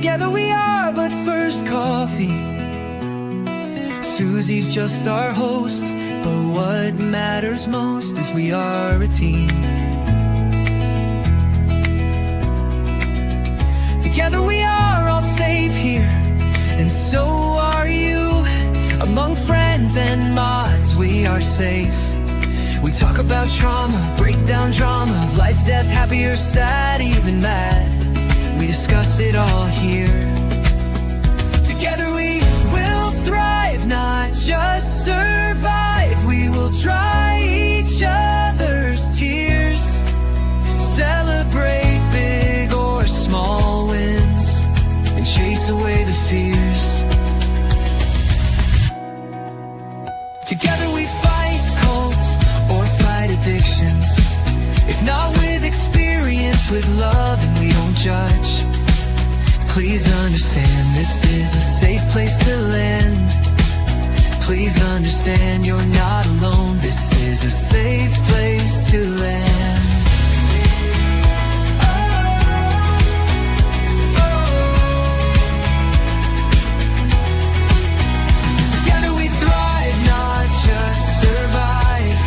Together we are, but first coffee. Susie's just our host, but what matters most is we are a team. Together we are all safe here, and so are you. Among friends and mods we are safe. We talk about trauma, break down drama of life, death, happy or sad, even mad. We discuss it all here. Together we will thrive, not just survive. We will dry each other's tears, celebrate big or small wins, and chase away the fears. Together we fight cults or fight addictions. If not with experience, with love, and we don't judge. Please understand, this is a safe place to land. Please understand, you're not alone. This is a safe place to land. Together we thrive, not just survive.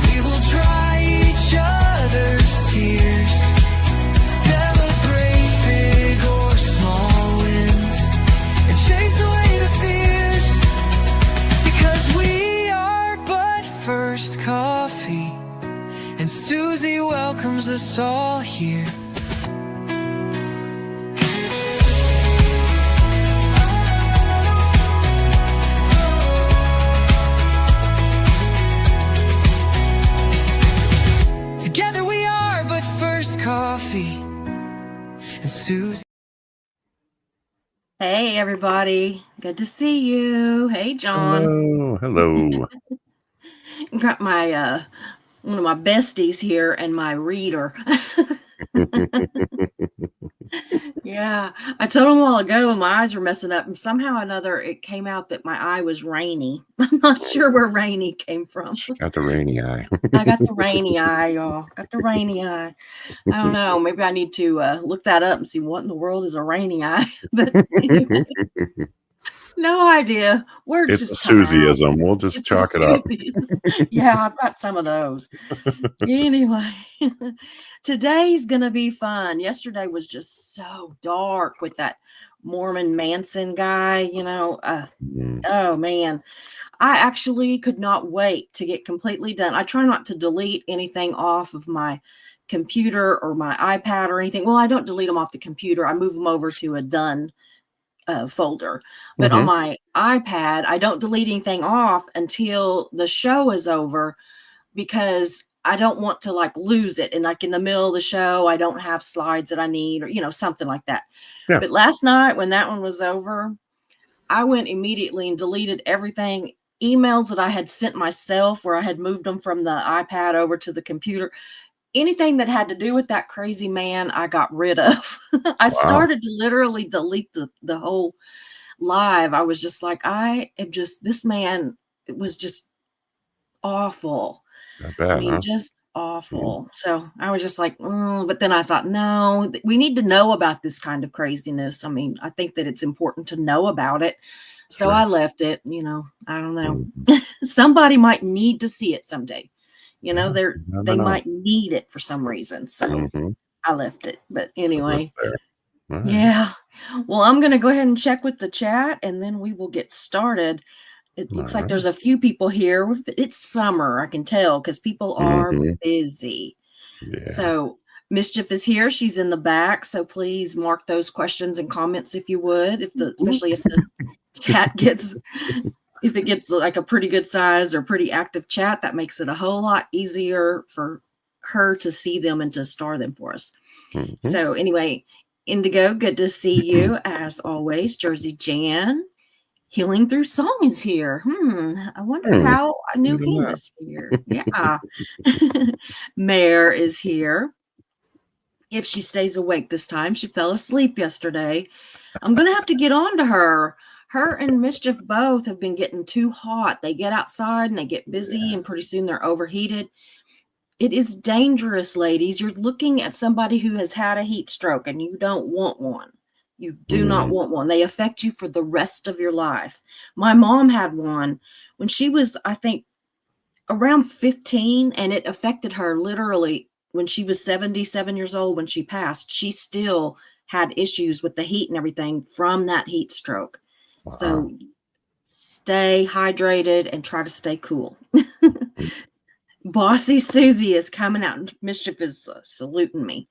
We will dry each other's tears, celebrate big or small wins, and chase away the fears. Because we are but first coffee, and Susie welcomes us all here. Together we are but first coffee, and Susie. Hey, everybody. Good to see you. Hey, John. Hello. Got my one of my besties here and my reader. Yeah, I told him a while ago my eyes were messing up, and somehow or another it came out that my eye was rainy. I'm not sure where rainy came from. Got the rainy eye. I got the rainy eye, y'all. Got the rainy eye. I don't know. Maybe I need to look that up and see what in the world is a rainy eye. But anyway, no idea. Words It's a just come out. Susieism. We'll just It's a chalk it up. Susieism. Yeah, I've got some of those. Anyway, today's going to be fun. Yesterday was just so dark with that Mormon Manson guy, you know. Mm. Oh, man. I actually could not wait to get completely done. I try not to delete anything off of my computer or my iPad or anything. Well, I don't delete them off the computer. I move them over to a done folder. But on my iPad, I don't delete anything off until the show is over, because I don't want to like lose it. And like in the middle of the show, I don't have slides that I need, or, you know, something like that. Yeah. But last night when that one was over, I went immediately and deleted everything, emails that I had sent myself where I had moved them from the iPad over to the computer. Anything that had to do with that crazy man, I got rid of. I started to literally delete the whole live. I was just like, this man, it was just awful. Not bad, I mean, just awful. So I was just like, but then I thought, no, we need to know about this kind of craziness. I mean, I think that it's important to know about it. So Sure. I left it, you know, I don't know. Somebody might need to see it someday. You know, Never they know. might need it for some reason. So I left it. But anyway, So right. yeah. Well, I'm going to go ahead and check with the chat, and then we will get started. It looks like there's a few people here. It's summer, I can tell, because people are busy. Yeah. So Mischief is here. She's in the back. So please mark those questions and comments if you would, especially if the chat gets, if it gets like a pretty good size or pretty active chat, that makes it a whole lot easier for her to see them and to star them for us. So anyway, Indigo, good to see you as always. Jersey Jan, Healing Through Song is here. I wonder how I knew he was here. Yeah. Mare is here. If she stays awake this time, she fell asleep yesterday. I'm going to have to get on to her. Her and Mischief both have been getting too hot. They get outside and they get busy, and pretty soon they're overheated. It is dangerous, ladies. You're looking at somebody who has had a heat stroke and you don't want one. You do not want one. They affect you for the rest of your life. My mom had one when she was, I think, around 15, and it affected her literally when she was 77 years old. When she passed, she still had issues with the heat and everything from that heat stroke. Wow. So stay hydrated and try to stay cool. Bossy Susie is coming out, and Mischief is saluting me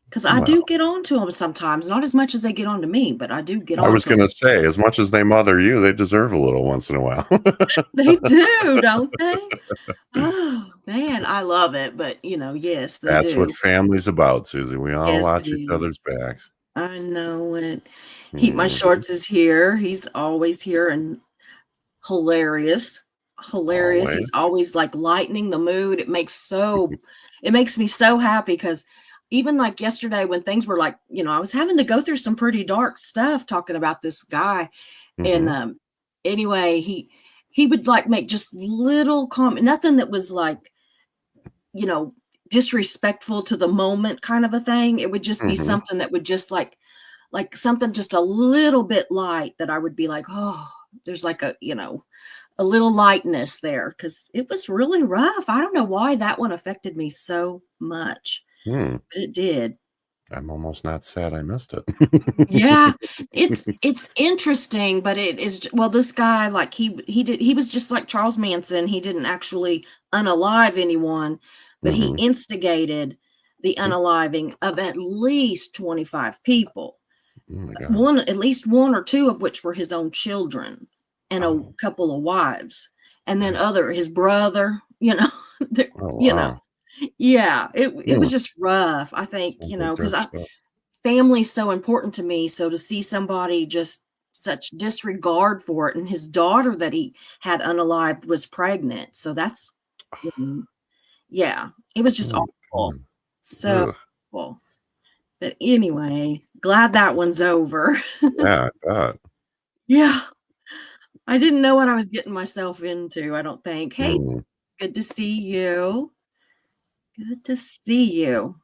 because I do get on to them sometimes. Not as much as they get on to me, but I do get on. I was going to say, as much as they mother you, they deserve a little once in a while. They do, don't they? Oh man, I love it. But yes, they That's do. what family's about, Susie. We all Yes, watch it each other's is. backs. I know it. Heat My Shorts is here. He's always here and hilarious. Always. He's always like lightening the mood. It makes me so happy because even like yesterday when things were like, I was having to go through some pretty dark stuff talking about this guy. And anyway, he would like make just little comment, nothing that was like, disrespectful to the moment kind of a thing. It would just be something that would just like something just a little bit light that I would be like, oh, there's like a little lightness there because it was really rough. I don't know why that one affected me so much, but it did. I'm almost not sad I missed it. Yeah, it's interesting, but it is, well, this guy, like he was just like Charles Manson. He didn't actually unalive anyone, but he instigated the unaliving of at least 25 people. Oh my God. At least one or two of which were his own children and a couple of wives, and then his brother, Oh, wow. Yeah, it was just rough. I think, Sounds like because dark stuff. family's so important to me. So to see somebody just such disregard for it, and his daughter that he had unalived was pregnant. So that's, yeah, it was just Oh, awful. God. So Ugh. awful. But anyway, glad that one's over. Yeah, I bet. Yeah. I didn't know what I was getting myself into, I don't think. Hey, good to see you. Good to see you.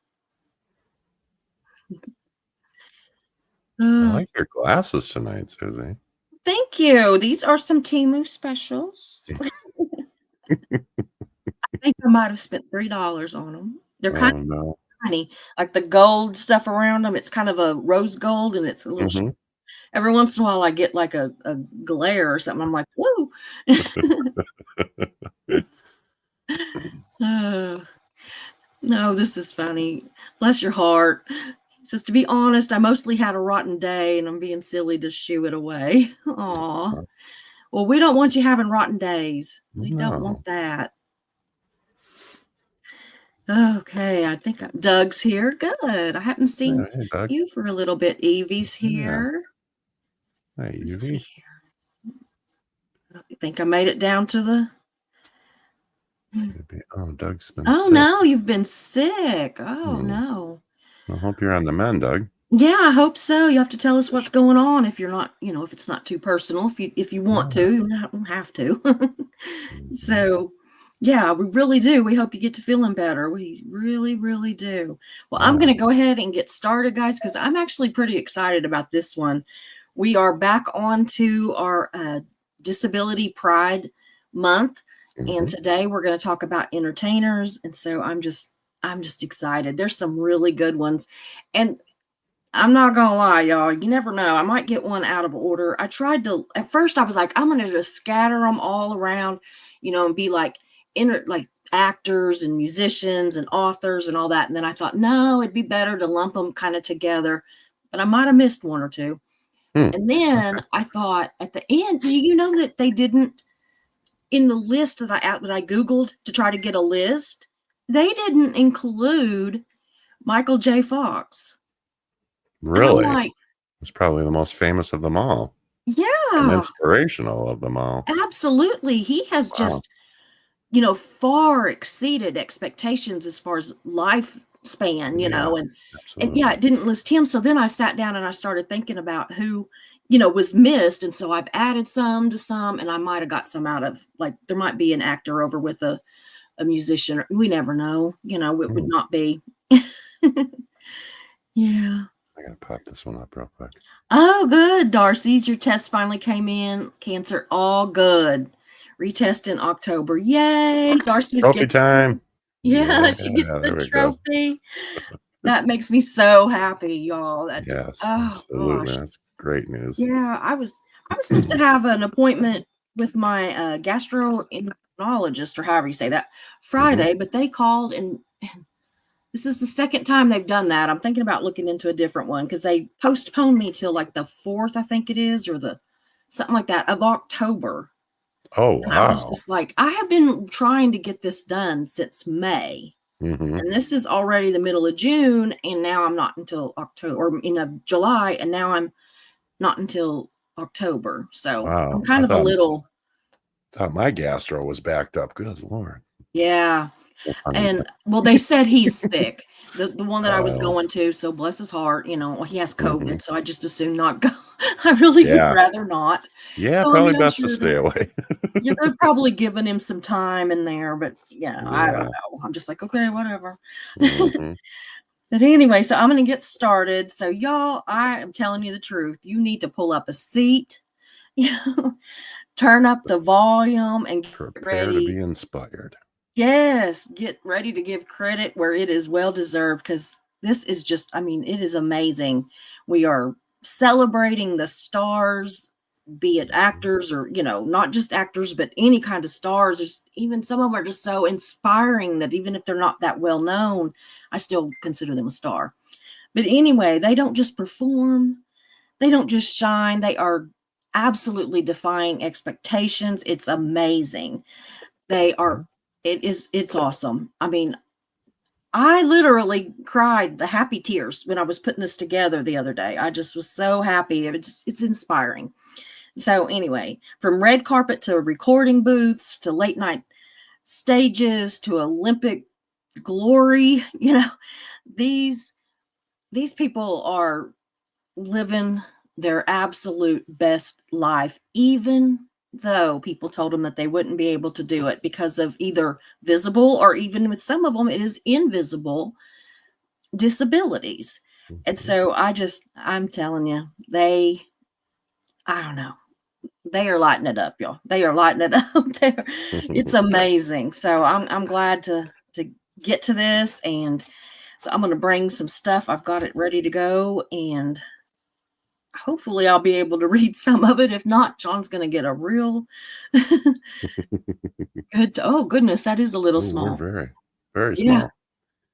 I like your glasses tonight, Susie. Thank you. These are some Temu specials. I think I might have spent $3 on them. They're kind of no. tiny, like the gold stuff around them. It's kind of a rose gold, and it's a little. Every once in a while, I get like a glare or something. I'm like, whoa. No, this is funny. Bless your heart. It says, to be honest, I mostly had a rotten day, and I'm being silly to shoo it away. Aw. Well, we don't want you having rotten days. We don't want that. Okay, I think Doug's here. Good. I haven't seen you for a little bit. Evie's here. Hey, Let's Evie. see here. I think I made it down to the. Oh, Doug's been Oh, sick. no, you've been sick. Oh, no. I hope you're on the mend, Doug. Yeah, I hope so. You have to tell us what's going on if you're not, if it's not too personal. If you want to, you don't have to. So, yeah, we really do. We hope you get to feeling better. We really, really do. Well, I'm going to go ahead and get started, guys, because I'm actually pretty excited about this one. We are back on to our Disability Pride Month, and today we're going to talk about entertainers. And so I'm just excited. There's some really good ones, and I'm not gonna lie, y'all. You never know. I might get one out of order. I tried to, at first I was like, I'm gonna just scatter them all around, and be like actors and musicians and authors and all that. And then I thought, no, it'd be better to lump them kind of together. But I might have missed one or two. And then I thought at the end, do you know that they didn't, in the list that I Googled to try to get a list, they didn't include Michael J. Fox. Really? Like, he's probably the most famous of them all. Yeah. And inspirational of them all. Absolutely. He has just, far exceeded expectations as far as lifespan, and yeah, it didn't list him. So then I sat down and I started thinking about who, was missed. And so I've added some to some, and I might have got some out of, like, there might be an actor over with a musician. We never know, it would not be. Yeah. I gotta pop this one up real quick. Oh, good, Darcy's. Your test finally came in. Cancer, all good. Retest in October. Yay! Darcy Trophy gets time. yeah, she gets the There we go. trophy. That makes me so happy, y'all. That just Yes, oh absolutely. gosh. That's great news. Yeah, I was supposed to have an appointment with my gastroenterologist or however you say that Friday, but they called and this is the second time they've done that. I'm thinking about looking into a different one because they postponed me till like the 4th, I think it is, or the something like that of October. Oh, And I was wow. just like, I have been trying to get this done since May. Mm-hmm. And this is already the middle of June, and now I'm not until October or July, and now I'm not until October. So I'm Wow. kind of a little, Thought my gastro was backed up. Good Lord. yeah. No pun And well, they said he's sick. The one that I was Oh, going to, so bless his heart, he has mhm. COVID, so I just assume not go. I really would Yeah. rather not. Yeah, So I probably mean, I'm best to sure stay away. they've probably given him some time in there, but yeah, I don't Yeah. know. I'm just like, okay, whatever. Mhm. But anyway, so I'm going to get started. So y'all, I am telling you the truth. You need to pull up a seat, turn up the volume and get Prepare to be ready. inspired. Yes, get ready to give credit where it is well deserved because this is just, I mean, it is amazing. We are celebrating the stars, be it actors or, not just actors, but any kind of stars. Even some of them are just so inspiring that even if they're not that well known, I still consider them a star. But anyway, they don't just perform, they don't just shine, they are absolutely defying expectations. It's amazing. They are it's awesome. I mean, I literally cried the happy tears when I was putting this together the other day. I just was so happy. It's inspiring. So anyway, from red carpet to recording booths to late night stages to Olympic glory, these these people are living their absolute best life, even though people told them that they wouldn't be able to do it because of either visible or even with some of them, it is invisible disabilities. And Mhm. so I'm telling you, I don't know, they are lighting it up, y'all. They are lighting it up there. It's amazing. So I'm glad to get to this. And so I'm going to bring some stuff. I've got it ready to go. And hopefully I'll be able to read some of it. If not, John's going to get a real good. Oh goodness, that is a little Ooh, we're small. very, very Yeah, small. All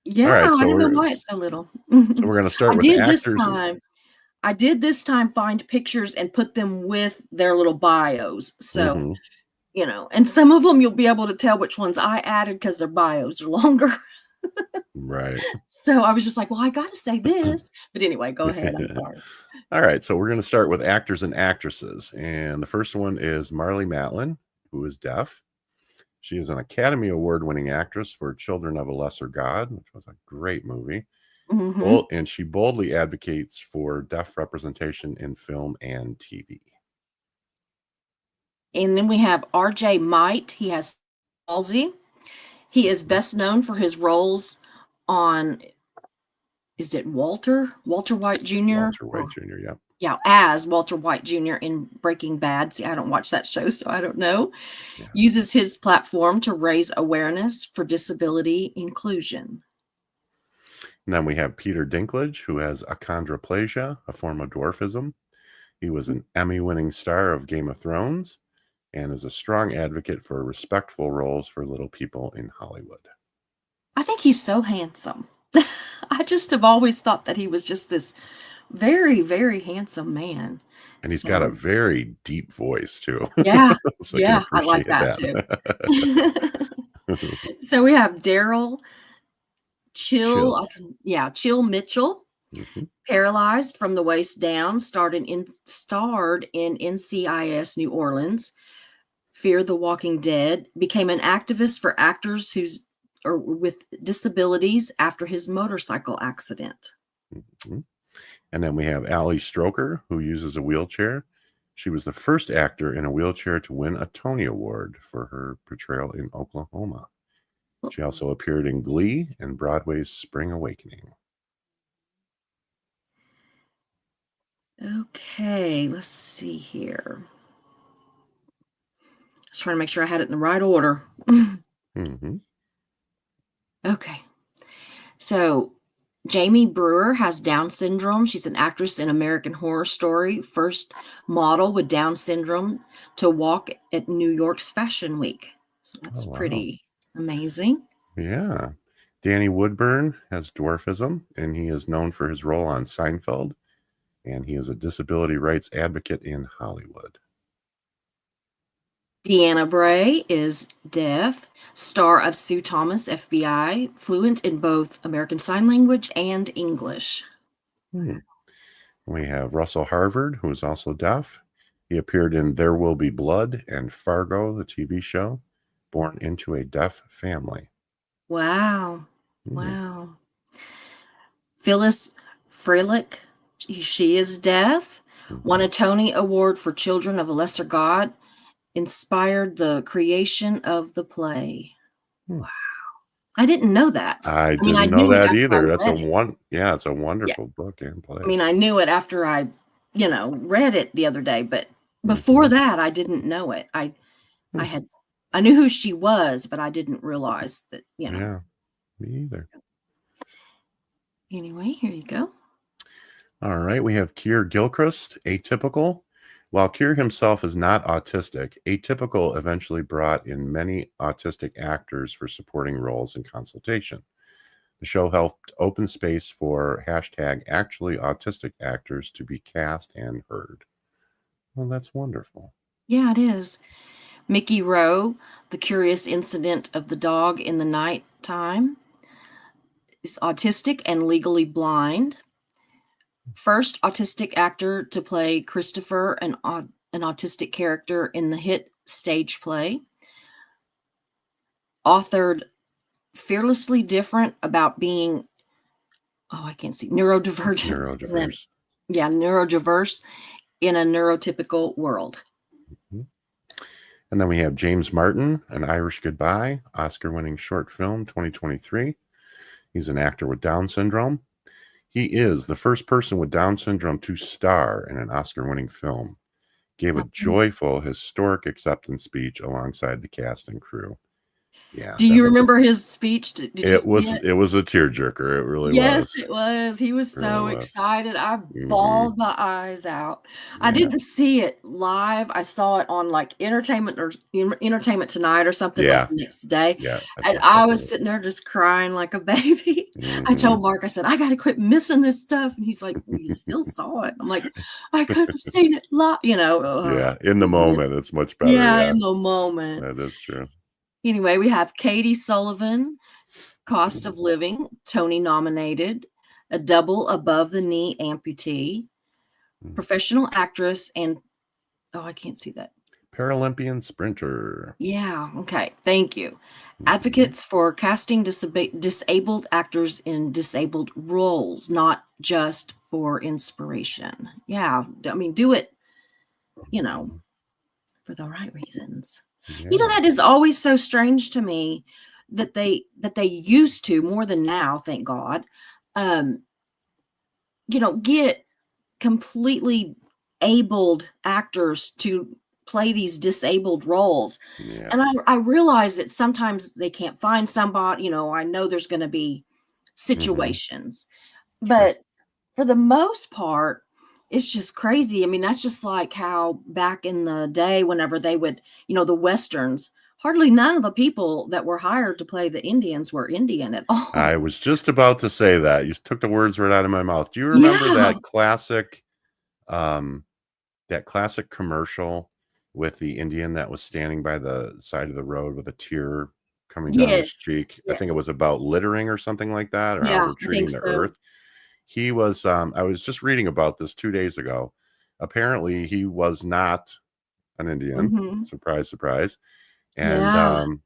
yeah. right, I so don't know we're why it's so little. gonna start I with did this actors and time. I did this time find pictures and put them with their little bios. So mhm, and some of them you'll be able to tell which ones I added because their bios are longer. right. So I was just like, well, I got to say this. But anyway, go ahead. I'm sorry. All right, so we're gonna start with actors and actresses, and the first one is Marlee Matlin, who is deaf. She is an Academy Award-winning actress for Children of a Lesser God, which was a great movie. Hmm. And she boldly advocates for deaf representation in film and TV. And then we have R.J. Might. He has palsy. He is Mhm. best known for his roles on, is it Walter White Jr.? Walter White Or Jr., yep. yeah, as Walter White Jr. in Breaking Bad. See, I don't watch that show, so I don't know. Yeah. Uses his platform to raise awareness for disability inclusion. And then we have Peter Dinklage, who has achondroplasia, a form of dwarfism. He was an Emmy-winning star of Game of Thrones and is a strong advocate for respectful roles for little people in Hollywood. I think he's so handsome. I just have always thought that he was just this very, very handsome man. And he's got a So, very deep voice too. yeah, So I can yeah, I like appreciate that too. that. So we have Daryl Chill, Chill. Chill Mitchell, Mhm. paralyzed from the waist down, starred in NCIS New Orleans, Fear the Walking Dead, became an activist for actors with disabilities after his motorcycle accident. Mhm. And then we have Ali Stroker, who uses a wheelchair. She was the first actor in a wheelchair to win a Tony Award for her portrayal in Oklahoma. She also appeared in Glee and Broadway's Spring Awakening. Okay, let's see here. Just trying to make sure I had it in the right order. Hmm. Okay. So Jamie Brewer has Down syndrome. She's an actress in American Horror Story, first model with Down syndrome to walk at New York's Fashion Week. So Oh, that's wow. pretty amazing. Yeah. Danny Woodburn has dwarfism, and he is known for his role on Seinfeld, and he is a disability rights advocate in Hollywood. Deanna Bray is deaf, star of Sue Thomas, FBI, fluent in both American Sign Language and English. Hmm. We have Russell Harvard, who is also deaf. He appeared in There Will Be Blood and Fargo, the TV show, born into a deaf family. Wow. Hmm. Wow. Phyllis Frelich, she is deaf, won Mhm. a Tony Award for Children of a Lesser God, inspired the creation of the play. Hmm. Wow. I didn't know that. I I mean, I didn't know knew it that after I either. That's read it. it's a Yeah. wonderful book and I play. mean, I knew it after I, read it the other day, but before Mhm. that, I didn't know it. I Hmm. had I knew who she was, but I didn't realize that. Yeah, me either. Anyway, here you go. All right, we have Keir Gilchrist, Atypical. While Keir himself is not autistic, Atypical eventually brought in many autistic actors for supporting roles in consultation. The show helped open space for #actually autistic actors to be cast and heard. Well, that's wonderful. Yeah, it is. Mickey Rowe, The Curious Incident of the Dog in the Night Time, is autistic and legally blind. First autistic actor to play Christopher, an autistic character in the hit stage play. Authored Fearlessly Different about being, I can't see, neurodivergent. Isn't that, Neurodiverse. yeah, neurodiverse in a neurotypical world. Mhm. And then we have James Martin, An Irish Goodbye, Oscar-winning short film, 2023. He's an actor with Down syndrome. He is the first person with Down syndrome to star in an Oscar-winning film. Gave a Okay. joyful, historic acceptance speech alongside the cast and crew. Yeah, Do that you was remember his speech? Did you see it? it was a tearjerker. It really Yes, was. it was. He was It really so was. excited. I Mhm. bawled my eyes out. I Yeah. didn't see it live. I saw it on like Entertainment Tonight or something like Yeah. the next day. Yeah. I And saw a I couple was of it. sitting there just crying like a baby. I Mhm. told Mark, I said, I got to quit missing this stuff. And he's like, well, you still saw it. I'm like, I could have seen it live. Yeah. In the Goodness. moment, it's much better. Yeah, Yeah. in the moment. That is true. Anyway, we have Katie Sullivan, Cost of Living, Tony nominated, a double above the knee amputee, Mhm. professional actress, and I can't see that. Paralympian sprinter. Yeah, okay. Thank you. Mhm. Advocates for casting disabled actors in disabled roles, not just for inspiration. Yeah, I mean, do it, you know, Mhm. for the right reasons. Yeah. That is always so strange to me that they used to more than now, thank God, um, get completely abled actors to play these disabled roles. Yeah. And I realize that sometimes they can't find somebody, I know there's going to be Mhm. situations, Sure. but for the most part, it's just crazy. I mean, that's just like how back in the day, whenever they would, the Westerns, hardly none of the people that were hired to play the Indians were Indian at all. I was just about to say that. You took the words right out of my mouth. Do you remember Yeah. um, that classic commercial with the Indian that was standing by the side of the road with a tear coming down his Yes. cheek? I think it Yes. was about littering or something like that, or how Yeah, we're I think treating the so. earth. He was, I was just reading about this 2 days ago. Apparently, he was not an Indian. Mhm. Surprise, surprise. And, Yeah. um,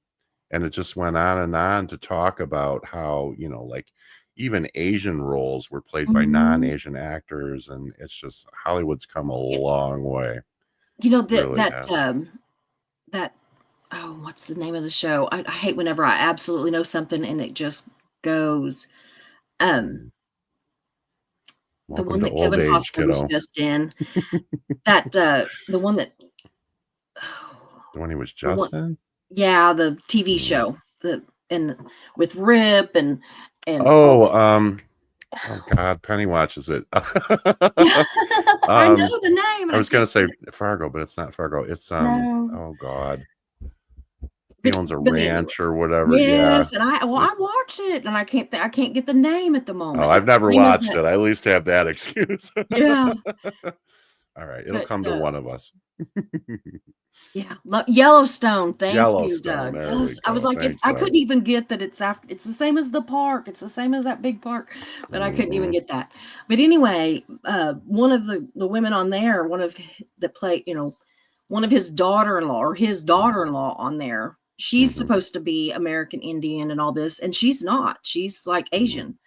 and it just went on and on to talk about how, like, even Asian roles were played by Mhm. non-Asian actors, and it's just Hollywood's come a Yeah. long way. That Really that, has. that what's the name of the show? I hate whenever I absolutely know something and it just goes. Um, Mhm. The Welcome one to that old Kevin age, Costner was kiddo. just in. That, the one that The one he was the one just in? yeah, the TV Hmm. show, and with Rip and all Oh, the oh God, Penny watches it. I Um, know the name, and I I was gonna can't say think of Fargo, but it's not Fargo. It's no. oh God, he But owns a anyway. ranch or whatever. Yeah. Yes, and I watch it, and I can't get the name at the Oh, moment. I've It's the never same as watched that it. I at least have that excuse. yeah, All right, it'll but, come to one of us. yeah, Yellowstone, thank you, Yellowstone. Doug. There we Yes, I was go. like, Thanks, I Doug. couldn't even get that it's the same as the park, it's the same as that big park, but I couldn't even Mhm. get that. But anyway, one of the women on there, one of that played, one of his daughter-in-law or his daughter-in-law on there, she's Mhm. supposed to be American Indian and all this, and she's not. She's like Mhm. Asian.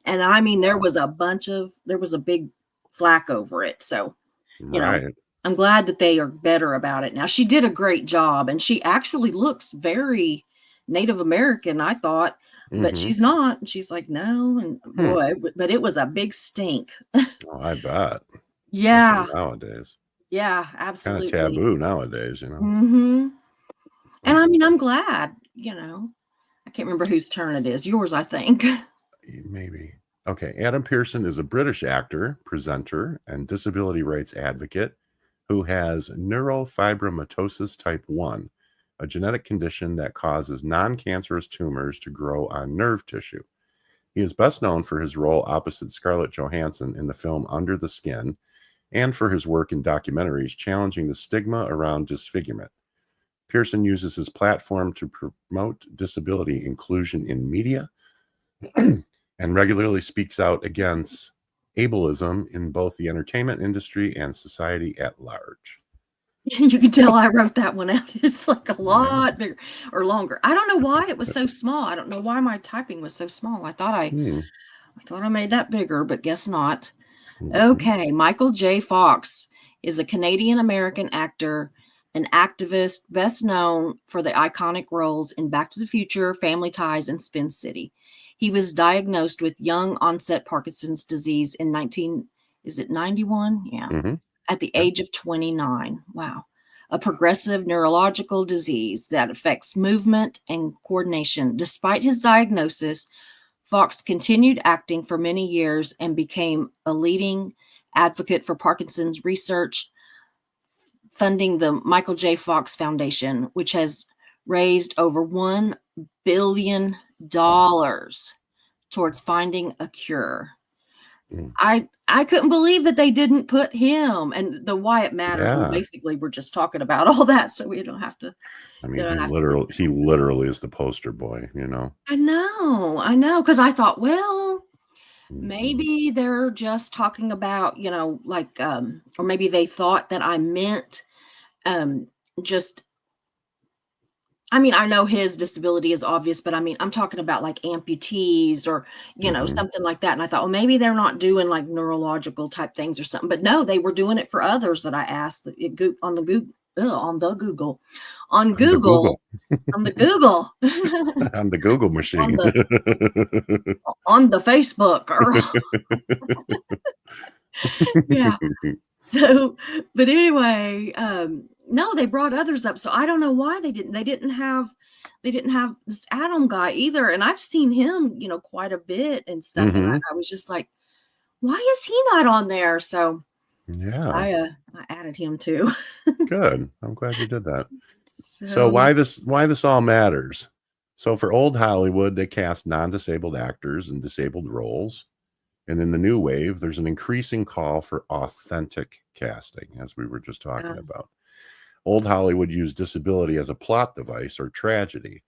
And I mean, Wow. there was a big flack over it. So, you know, Right. I'm glad that they are better about it now. She did a great job, and she actually looks very Native American, I thought, but Mhm. she's not. And she's like, "No," and Hmm. boy, but it was a big stink. Oh, I bet. Especially Yeah, nowadays. yeah, Kind of absolutely. taboo nowadays, Mhm. And I But mean, I'm glad, I can't remember whose turn it is. Yours, I think. maybe. Okay, Adam Pearson is a British actor, presenter, and disability rights advocate who has neurofibromatosis type 1, a genetic condition that causes non-cancerous tumors to grow on nerve tissue. He is best known for his role opposite Scarlett Johansson in the film Under the Skin and for his work in documentaries challenging the stigma around disfigurement. Pearson uses his platform to promote disability inclusion in media and regularly speaks out against ableism in both the entertainment industry and society at large. You can tell I wrote that one out. It's like a Yeah. lot bigger or longer. I don't know why it was so small. I don't know why my typing was so small. Hmm. I thought I made that bigger, but guess not. Mhm. Okay, Michael J. Fox is a Canadian American actor, an activist, best known for the iconic roles in Back to the Future, Family Ties, and Spin City. He was diagnosed with young onset Parkinson's disease in 19, is it 91? Yeah, Mhm. at the Yeah. age of 29. Wow. A progressive neurological disease that affects movement and coordination. Despite his diagnosis, Fox continued acting for many years and became a leading advocate for Parkinson's research, funding the Michael J. Fox Foundation, which has raised over $1 billion Wow. towards finding a cure. Mm. I couldn't believe that they didn't put him and the Why It Matters. We Yeah. basically were just talking about all that, so we don't have to I mean, you don't have to go he literally is the poster boy, you know. I know, because I thought, well, Mhm. maybe they're just talking about, like, or maybe they thought that I meant, um, just I mean, I know his disability is obvious, but I mean, I'm talking about like amputees or, Mhm. something like that. And I thought, well, maybe they're not doing like neurological type things or something. But no, they were doing it for others that I asked on the Google, on On the Google, Google. on the Google, On the Google on machine. the on the Facebook or yeah. So, but anyway, no, they brought others up. So I don't know why they didn't have this Adam guy either. And I've seen him, quite a bit and stuff. And Mhm. I was just like, why is he not on there? So Yeah. I added him too. Good. I'm glad you did that. So So why this all matters? So for old Hollywood, they cast non-disabled actors in disabled roles. And in the new wave, there's an increasing call for authentic casting, as we were just talking uh, about. Old Hollywood used disability as a plot device or tragedy,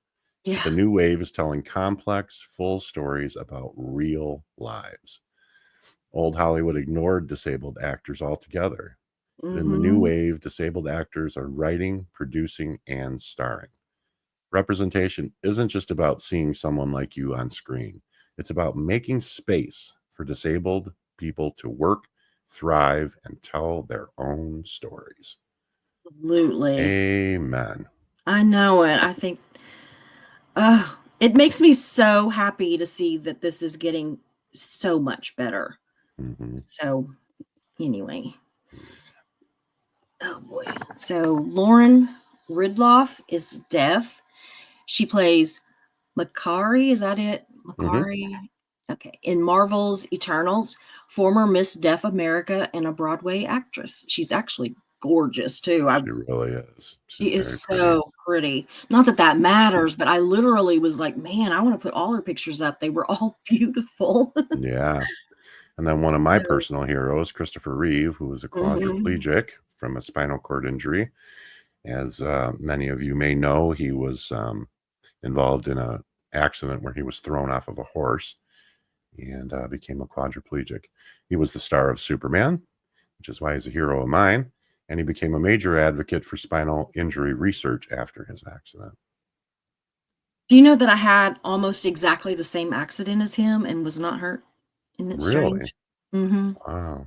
but yeah. the new wave is telling complex, full stories about real lives. Old Hollywood ignored disabled actors altogether. But in the new Hmm. wave, disabled actors are writing, producing, and starring. Representation isn't just about seeing someone like you on screen, it's about making space for disabled people to work, thrive, and tell their own stories. Absolutely. Amen. I know it. I think it makes me so happy to see that this is getting so much better. Hmm. So anyway, oh boy. So Lauren Ridloff is deaf. She plays Makari. Is that it? Hmm. Makari. Okay. In Marvel's Eternals, former Miss Deaf America and a Broadway actress. She's actually gorgeous too. She really is. She's She is very pretty. so pretty. Not that that matters, but I literally was like, man, I want to put all her pictures up. They were all beautiful. Yeah. And then one of my So, personal heroes, Christopher Reeve, who was a mhm. quadriplegic from a spinal cord injury. As many of you may know, he was involved in an accident where he was thrown off of a horse and became a quadriplegic. He was the star of Superman, which is why he's a hero of mine. And he became a major advocate for spinal injury research after his accident. Do you know that I had almost exactly the same accident as him and was not hurt? Isn't it Really? strange? Mm-hmm. Wow.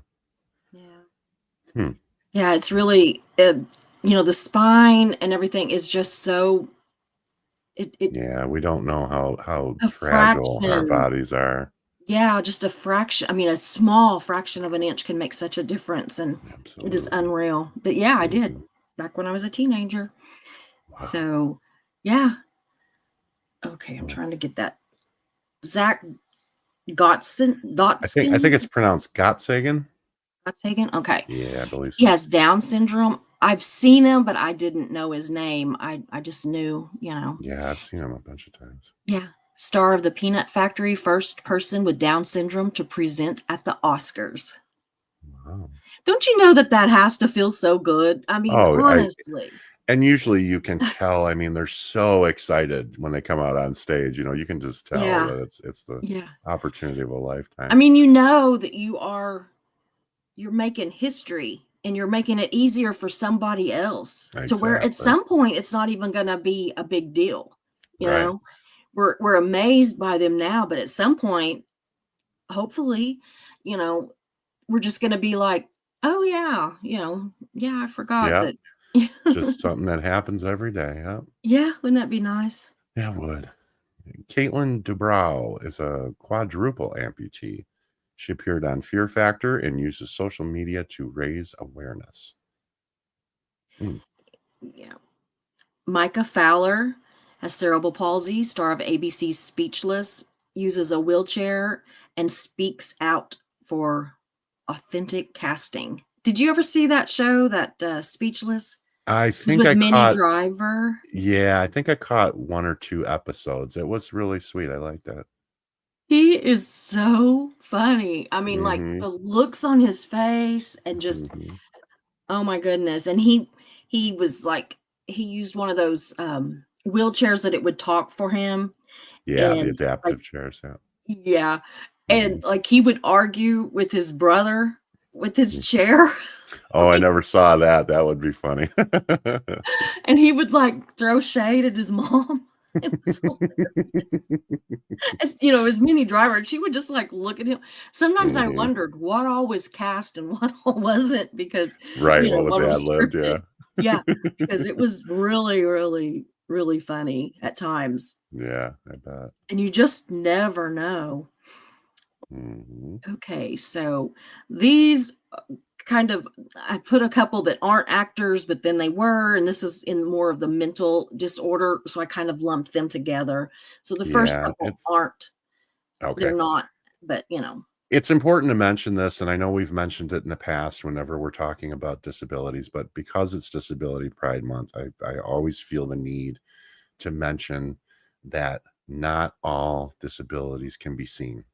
Yeah. Hmm. Yeah, it's really, the spine and everything is just so, it Yeah, we don't know how a fragile our fraction. bodies are. Yeah, just a fraction. I mean, a small fraction of an inch can make such a difference, and it is Absolutely. unreal. But yeah, I did Mhm. back when I was a teenager. Wow. So, yeah. Okay, I'm Well, trying to get that. Zach Gotson, I think it's Gotskin, pronounced Gottsagen. Gottsagen. Okay, Yeah, I believe he so. has Down syndrome. I've seen him, but I didn't know his name. I just knew, Yeah, I've seen him a bunch of times. Yeah. Star of the Peanut Factory, first person with Down syndrome to present at the Oscars. Wow. Don't you know that that has to feel so good? I mean, Oh, honestly. and usually you can tell. I mean, they're so excited when they come out on stage. You can just tell Yeah. that it's the Yeah. opportunity of a I lifetime. mean, you know that you're making history and you're making it easier for somebody else to where at Exactly. some point it's not even going to be a big deal. You Right. know, we're amazed by them now, but at some point, hopefully, you know, we're just going to be like, oh yeah, yeah, I forgot Yeah. that. Just something that happens every day. Yeah. Yeah, wouldn't that be nice? Yeah, it would. Caitlin Dubrow is a quadruple amputee. She appeared on Fear Factor and uses social media to raise awareness. Mm. Yeah. Micah Fowler has cerebral palsy, star of ABC's Speechless, uses a wheelchair and speaks out for authentic casting. Did you ever see that show, that Speechless? I It was think with I Minnie caught Driver. Yeah, I think I caught 1 or 2 episodes. It was really sweet. I liked that. He is so funny. I mean, like Mhm, the looks on his face and just, mhm. oh my goodness. And he was like, he used one of those wheelchairs that it would talk for him. Yeah, the And like, adaptive chairs, yeah. yeah, and, Mhm, like, he would argue with his brother with his mm. chair, Oh, I like, never saw that. That would be funny. and he would, like, throw shade at his mom. It was hilarious. And, his Minnie Driver, and she would just, like, look at him. Sometimes I Mhm. wondered what all was cast and what all wasn't because, Right, what was what was ad-libbed, scripted. yeah. Yeah, because it was really, really, really funny at times, Yeah, I bet. and you just never know. Mhm. Okay, so these kind of I put a couple that aren't actors, but then they were, and this is in more of the mental disorder, so I kind of lumped them together. So the first Yeah, couple aren't, they're okay. not, but It's important to mention this, and I know we've mentioned it in the past whenever we're talking about disabilities, but because it's Disability Pride Month, I always feel the need to mention that not all disabilities can be seen.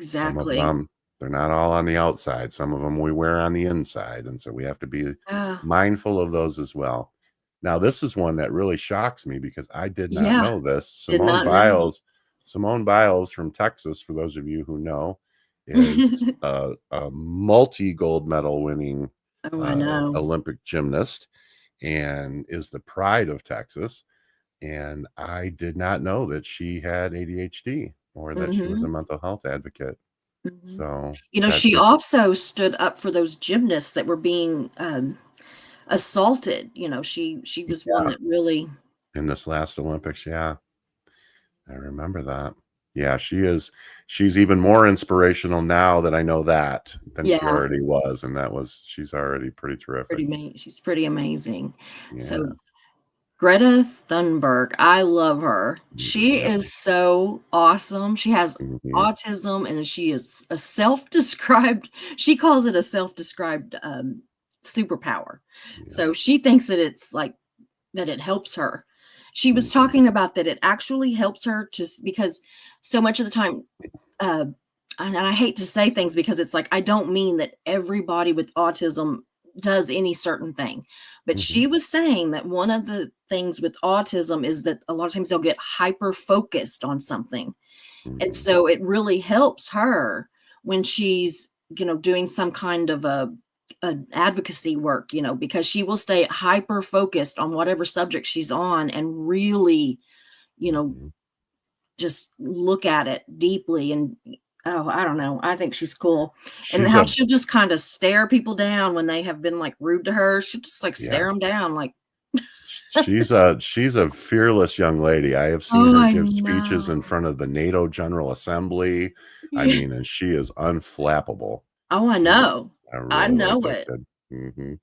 Some of exactly. them, they're not all on the outside. Some of them we wear on the inside, and so we have to be Ah, mindful of those as well. Now, this is one that really shocks me because I did not yeah, know this. did not know. Simone Biles from Texas, for those of you who know, is a multi-gold medal winning Oh, I know. Olympic gymnast and is the pride of Texas. And I did not know that she had ADHD or that she was a Mhm, mental health advocate. mhm. So that She just also stood up for those gymnasts that were being, assaulted. She was one yeah, that really. in this last Olympics, yeah, I remember that. Yeah, she is. She's even more inspirational now that I know that than she Yeah, already was, and she's already pretty terrific. she's pretty amazing. Yeah. So Greta Thunberg, I love her. She Yep. is so awesome. She has Mhm. autism and she is a self-described, she calls it a self-described superpower. Yep. So she thinks that it's like that it helps her. She was Mhm. talking about that it actually helps her because so much of the time, uh, and I hate to say things because it's like I don't mean that everybody with autism does any certain thing. But Mhm. she was saying that one of the things with autism is that a lot of times they'll get hyper focused on something. And Mhm. so it really helps her when she's, doing some kind of a advocacy work, because she will stay hyper focused on whatever subject she's on and really, you know, Mhm. just look at it deeply and oh, I don't know. I think she's cool. And She's how a she'll just kind of stare people down when they have been like rude to her. She'll just like stare Yeah. them down like, She's a fearless young lady. I have seen oh, her I give speeches in know. front of the NATO General Assembly. I Yeah. mean, and she is unflappable. Oh, I She's know. I really know it. gifted. Mhm.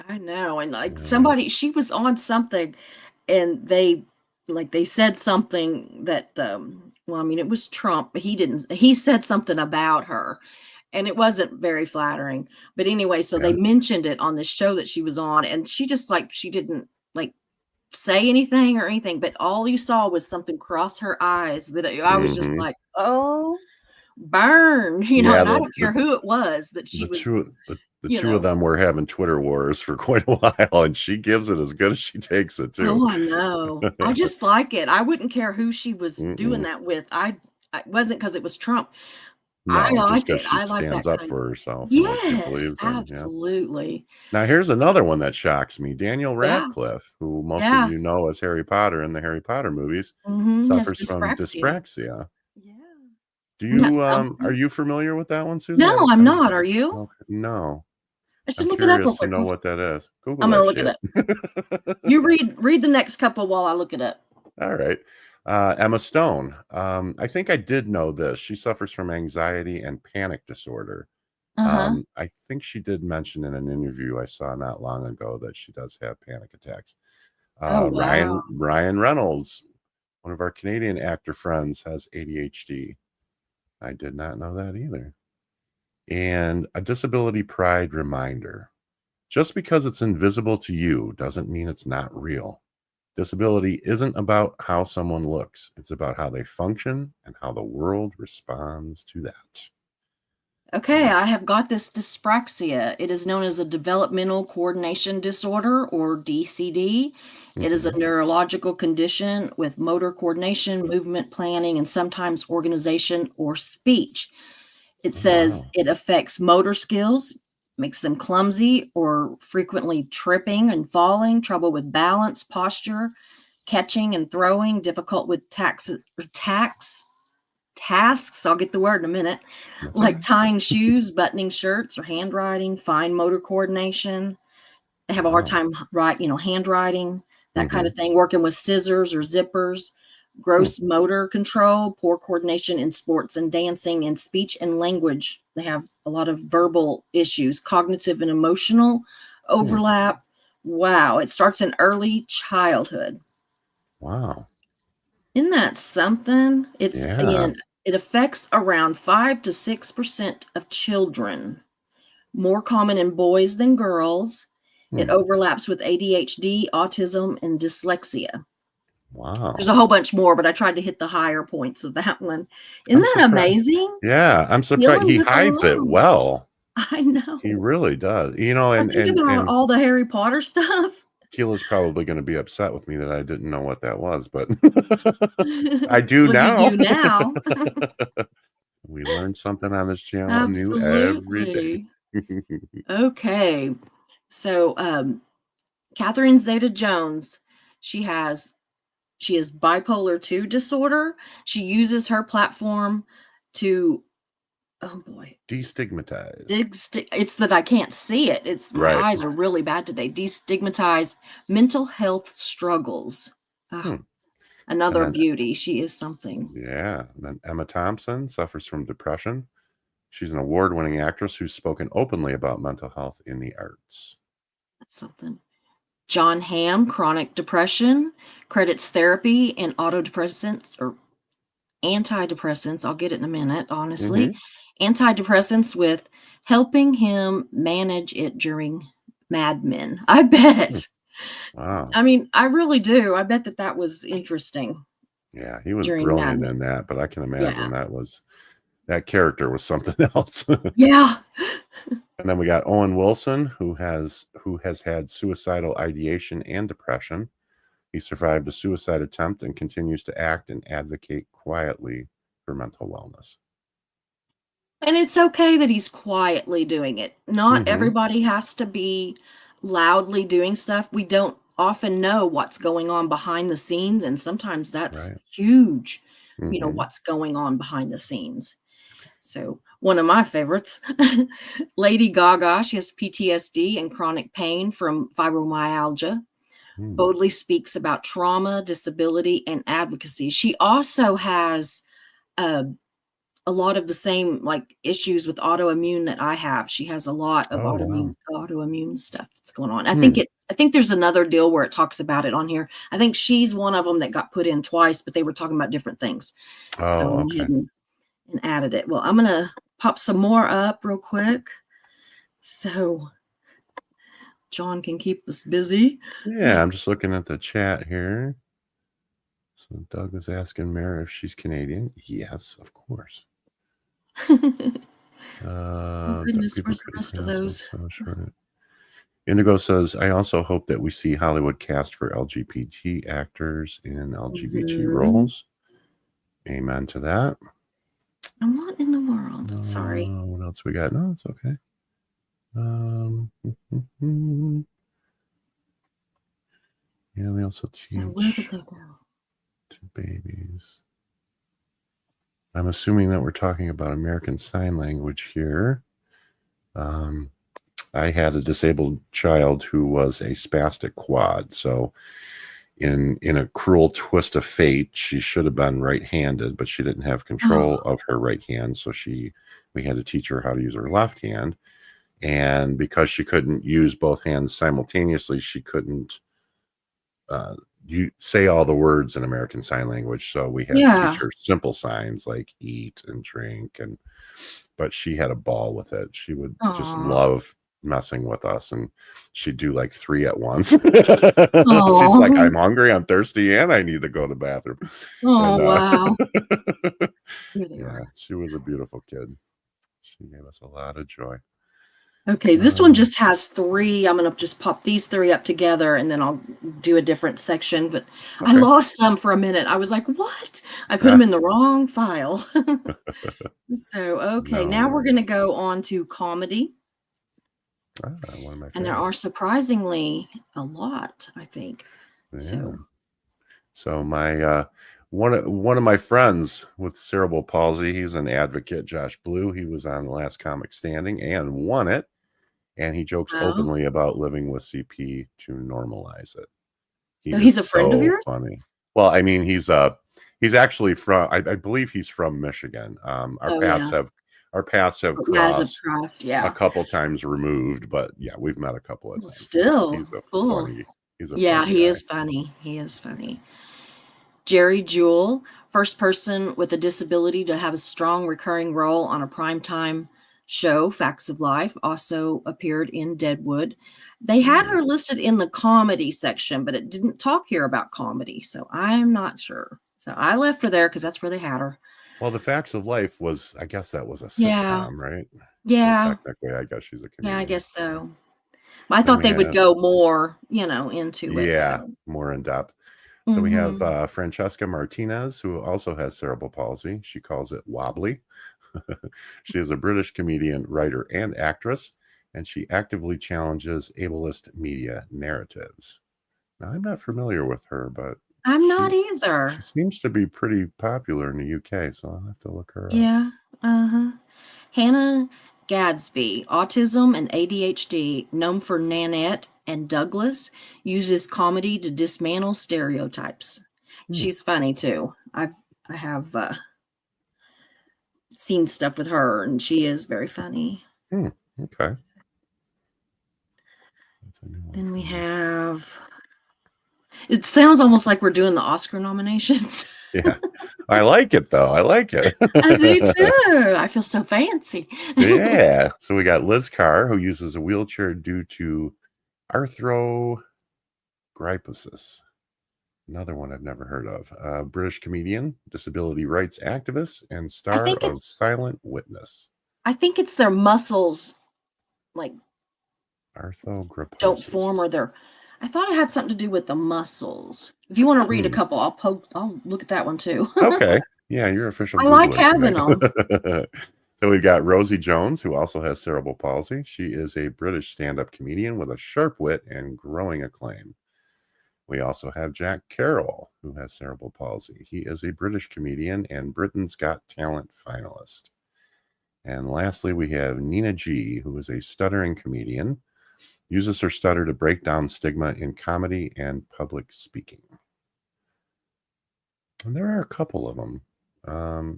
I know, and, like, Yeah. she was on something, and they said something that, well, I mean, it was Trump, but he said something about her, and it wasn't very flattering, but anyway, so they Yeah. mentioned it on this show that she was on, and she just, like she didn't, like, say anything or anything, but all you saw was something cross her eyes that I was just Mhm. like, "Oh, burn," Yeah, and I don't care who it was that she the was, two the you two of know. them were having Twitter wars for quite a while, and she gives it as good as she takes it too. Oh, I know. I just like it. I wouldn't care who she was doing Mm-mm. that with. I it wasn't because it was Trump. I No, just like because it. she I like that stands up kind of. for herself and what she Yes, believes in, yeah. absolutely. Now here's another one that shocks me. Daniel Yeah, Radcliffe, who most of yeah. you know as Harry Potter in the Harry Potter movies, Mhm, has suffers from dyspraxia. dyspraxia. Yeah. Do Isn't that you, are something? you familiar with that one, Susie? No, I'm not. Are you? Okay, no. I I'm should look it up real curious to quick. know what that is. Google I'm gonna that look it shit. up. You read the next couple while I look it up. All right. Emma Stone. I think I did know this. She suffers from anxiety and panic disorder. Uh-huh. I think she did mention in an interview I saw not long ago that she does have panic attacks. Oh, Ryan wow. Reynolds, one of our Canadian actor friends, has ADHD. I did not know that either. And a disability pride reminder. Just because it's invisible to you doesn't mean it's not real. Disability isn't about how someone looks, it's about how they function and how the world responds to that. Okay, I Nice. have got this dyspraxia. It is known as a developmental coordination disorder or DCD. It is a Mhm. neurological condition with motor coordination, movement planning, and sometimes organization or speech. It Oh, says wow. it affects motor skills, makes them clumsy or frequently tripping and falling, trouble with balance, posture, catching and throwing, difficult with tasks, I'll get the word in a minute, That's like okay. tying shoes, buttoning shirts, or handwriting, fine motor coordination. They have a hard Wow. time handwriting, that kind Mhm. of thing, working with scissors or zippers, Hmm. gross motor control, poor coordination in sports and dancing, and speech and language. They have a lot of verbal issues, cognitive and emotional Hmm. overlap. Wow, it starts in early childhood. Wow. Isn't that something? Yeah. It affects around 5 to 6% of children, more common in boys than girls. It Hmm. overlaps with ADHD, autism, and dyslexia. There's a Wow. whole bunch more, but I tried to hit the higher points of that one. Isn't I'm that surprised. amazing? Yeah, I'm surprised. Dealing He with hides it alone. well. I He know. really does. I think about And all the Harry Potter stuff. Keela's probably gonna be upset with me that I didn't know what that was, but I do Well, you now. do now. We learn something on this channel new every day. Absolutely. Okay. So, Catherine Zeta-Jones, she has she has bipolar 2 disorder. She uses her platform to oh boy, Destigmatize. it's that I can't see it. It's my Right. eyes are really bad today. Destigmatize mental health struggles. Ah, Hmm. Another then beauty. She is something. yeah, and then Emma Thompson suffers from depression. She's an award-winning actress who's spoken openly about mental health in the arts. That's something. John Hamm, chronic depression, credits therapy and autodepressants or antidepressants. I'll get it in a minute, honestly. Mhm. Antidepressants with helping him manage it during Mad Men. I bet. Wow. I mean, I really do. I bet that that was interesting Yeah, he was during Mad brilliant Men. in that, but I can Yeah. imagine that character was something else. Yeah. And then we got Owen Wilson, who has had suicidal ideation and depression. He survived a suicide attempt and continues to act and advocate quietly for mental wellness. And it's okay that he's quietly doing it. Not Mhm. everybody has to be loudly doing stuff. We don't often know what's going on behind the scenes, and sometimes that's Right. huge, Mhm. what's going on behind the scenes. So, one of my favorites, Lady Gaga, she has PTSD and chronic pain from fibromyalgia, Mm. boldly speaks about trauma, disability, and advocacy. She also has uh, a lot of the same, like, issues with autoimmune that I have. She has a lot of Oh, wow. autoimmune stuff that's going on. Hmm. I think there's another deal where it talks about it on here. I think she's one of them that got put in twice, but they were talking about different things. So I Oh, went okay. ahead and added it. Well, I'm gonna pop some more up real quick so John can keep us busy. Yeah, I'm just looking at the chat here. So Doug was asking Mary if she's Canadian. Yes, of course. Oh That goodness, people where's the couldn't rest of pronounce those? this, so short. Indigo says, I also hope that we see Hollywood cast for LGBT actors in LGBT Mhm. roles. Amen to that. And what in the world? Sorry. What else we got? No, it's okay. Um, yeah, they also So where did teach they go? to babies. I'm assuming that we're talking about American Sign Language here. I had a disabled child who was a spastic quad, so in a cruel twist of fate, she should have been right-handed, but she didn't have Oh, control of her right hand, so we had to teach her how to use her left hand. And because she couldn't use both hands simultaneously, she couldn't you say all the words in American Sign Language. So we had to teach yeah. her simple signs like eat and drink, and but she had a ball with it. She would just Aw. love messing with us, and she'd do like three at once. She's like, Aw. I'm hungry, I'm thirsty, and I need to go to the bathroom. Oh, And wow. Here they yeah, are. she was a beautiful kid. She gave us a lot of joy. Okay, this one Um, just has 3. I'm gonna just pop these 3 up together, and then I'll do a different section, but I okay. lost some for a minute. I was like, "What?" I put them in the wrong file. So, okay, No now we're gonna worries. go on to comedy, One of my and there are favorites. surprisingly a lot, I think. Yeah. So So my one of my friends with cerebral palsy, he's an advocate, Josh Blue. He was on the last comic standing and won it. And he jokes wow. openly about living with CP to normalize it. He So is he's a friend of so yours? funny. Well, I mean, he's actually from I believe he's from Michigan. Oh, yeah. Our paths have As of crossed trust, a yeah. couple times removed, but yeah, we've met a couple of Well, times. still, He's a cool. funny he's a Yeah, funny he guy. is funny. He is funny. Jerry Jewell, first person with a disability to have a strong recurring role on a primetime show, Facts of Life, also appeared in Deadwood. They had Hmm. her listed in the comedy section, but it didn't talk here about comedy, so I'm not sure. So I left her there because that's where they had her. Well, The Facts of Life was, I guess that was a Yeah, sitcom, right? So yeah, technically, I guess she's a yeah, I comedian. guess so. I Then thought we they would have, go more, into it. yeah, So, more in depth. So we have hmm Francesca Martinez, who also has cerebral palsy. She calls it wobbly. She is a British comedian, writer, and actress, and she actively challenges ableist media narratives. Now, I'm not familiar with her, but I'm not she either. seems to be pretty popular in the UK, so I'll have to look her up. Yeah. Uh-huh. Hannah Gadsby, autism and ADHD, known for Nanette and Douglas, uses comedy to dismantle stereotypes. She's funny too. I have seen stuff with her, and she is very funny. Okay. That's a new one Then we for me. have. It sounds almost like we're doing the Oscar nominations. Yeah. I like it though. I like it. I do too. I feel so fancy. Yeah. So we got Liz Carr, who uses a wheelchair due to arthrogryposis. Another one I've never heard of. British comedian, disability rights activist, and star think of it's- Silent Witness. I think it's their muscles, like Arthrogryposis. don't form, or their. I thought it had something to do with the muscles. If you want to read a couple, I'll look at that one too. Okay. Yeah, you're official. I like Googler having today. So we've got Rosie Jones, who also has cerebral palsy. She is a British stand-up comedian with a sharp wit and growing acclaim. We also have Jack Carroll, who has cerebral palsy. He is a British comedian and Britain's Got Talent finalist. And lastly, we have Nina G, who is a stuttering comedian, uses her stutter to break down stigma in comedy and public speaking. And there are a couple of them. I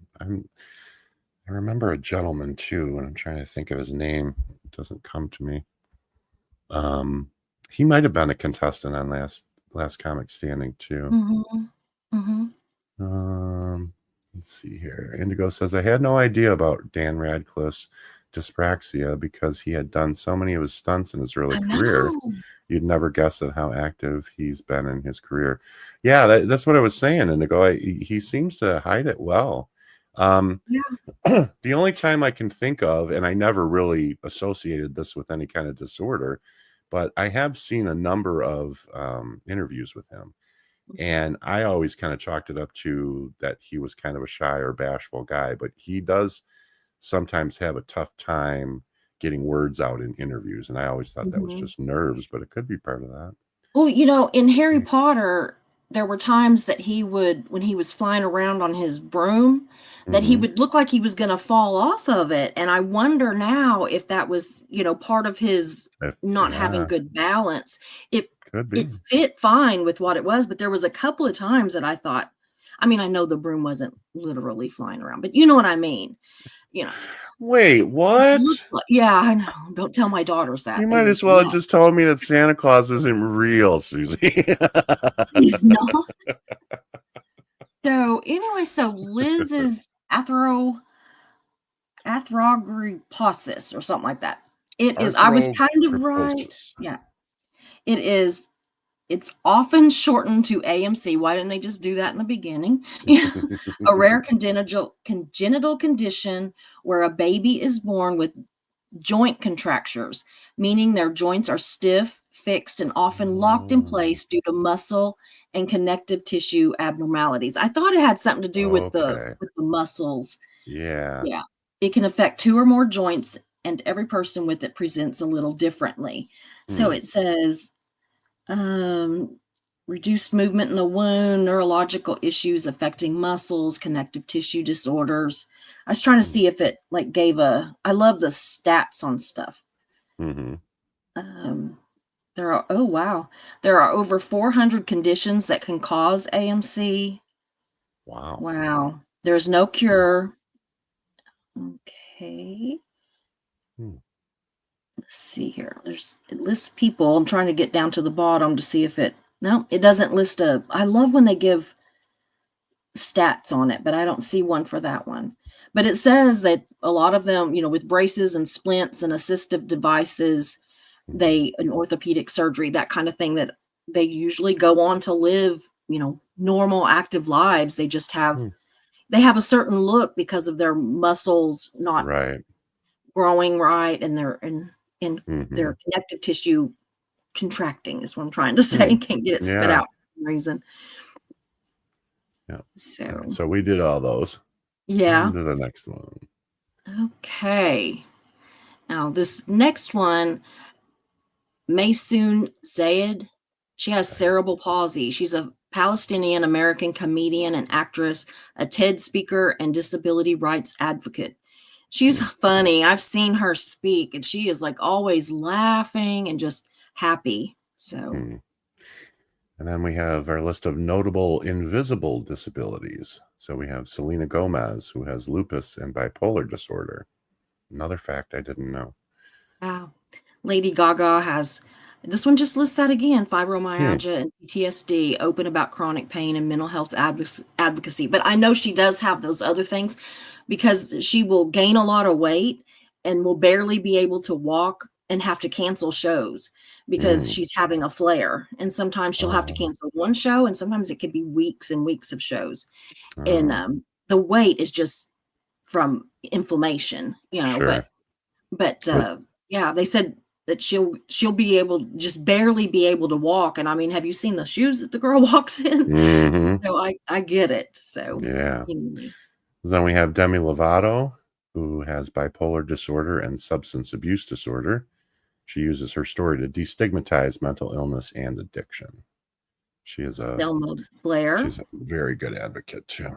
remember a gentleman too, and I'm trying to think of his name. It doesn't come to me. He might have been a contestant on Last Comic Standing too. Let's see here. Indigo says, I had no idea about Dan Radcliffe's dyspraxia because he had done so many of his stunts in his early career. You'd never guess at how active he's been in his career. Yeah, that's what I was saying, Indigo. He seems to hide it well. The only time I can think of, and I never really associated this with any kind of disorder, but I have seen a number of interviews with him, and I always kind of chalked it up to that he was kind of a shy or bashful guy, but he does sometimes have a tough time getting words out in interviews, and I always thought that was just nerves, but it could be part of that. Well, in Harry Potter, there were times that he would, when he was flying around on his broom, that he would look like he was going to fall off of it. And I wonder now if that was, part of his not having good balance. It fit fine with what it was, but there was a couple of times that I thought, I know the broom wasn't literally flying around, but you know what I mean? Wait, what? Yeah, I know. Don't tell my daughters that. You might as well have just told me that Santa Claus isn't real, Susie. He's not. So anyway, Liz's arthrogryposis or something like that. It is. I was kind of right. Yeah, it is. It's often shortened to AMC. Why didn't they just do that in the beginning? A rare congenital condition where a baby is born with joint contractures, meaning their joints are stiff, fixed, and often locked in place due to muscle and connective tissue abnormalities. I thought it had something to do with the muscles. Yeah. Yeah. It can affect two or more joints, and every person with it presents a little differently. So it says reduced movement in the womb, neurological issues affecting muscles, connective tissue disorders. I was trying to see if it gave I love the stats on stuff. There are over 400 conditions that can cause AMC. Wow. There's no cure. Okay. Let's see here. It lists people. I'm trying to get down to the bottom to see if it doesn't list I love when they give stats on it, but I don't see one for that one. But it says that a lot of them, with braces and splints and assistive devices, and orthopedic surgery, that kind of thing, that they usually go on to live, normal active lives. They just have, they have a certain look because of their muscles not growing right, and their connective tissue contracting is what I'm trying to say. Can't get it spit out for some reason. Yeah. So we did all those. Yeah. On to the next one. Okay. Now this next one, Maysoon Zayed. She has cerebral palsy. She's a Palestinian American comedian and actress, a TED speaker, and disability rights advocate. She's funny. I've seen her speak, and she is always laughing and just happy. So And then we have our list of notable invisible disabilities. So we have Selena Gomez, who has lupus and bipolar disorder. Another fact I didn't know. Wow. Lady Gaga has, this one just lists that again, fibromyalgia and PTSD, open about chronic pain and mental health advocacy. But I know she does have those other things because she will gain a lot of weight and will barely be able to walk and have to cancel shows because she's having a flare. And sometimes she'll have to cancel one show, and sometimes it could be weeks and weeks of shows. And the weight is just from inflammation, you know, Sure. but yeah, they said that she'll be able, just barely be able to walk. And I mean, have you seen the shoes that the girl walks in? Mhm. So I get it. So Yeah. anyway. Then we have Demi Lovato, who has bipolar disorder and substance abuse disorder. She uses her story to destigmatize mental illness and addiction. She is Selma Blair. she's a very good advocate too.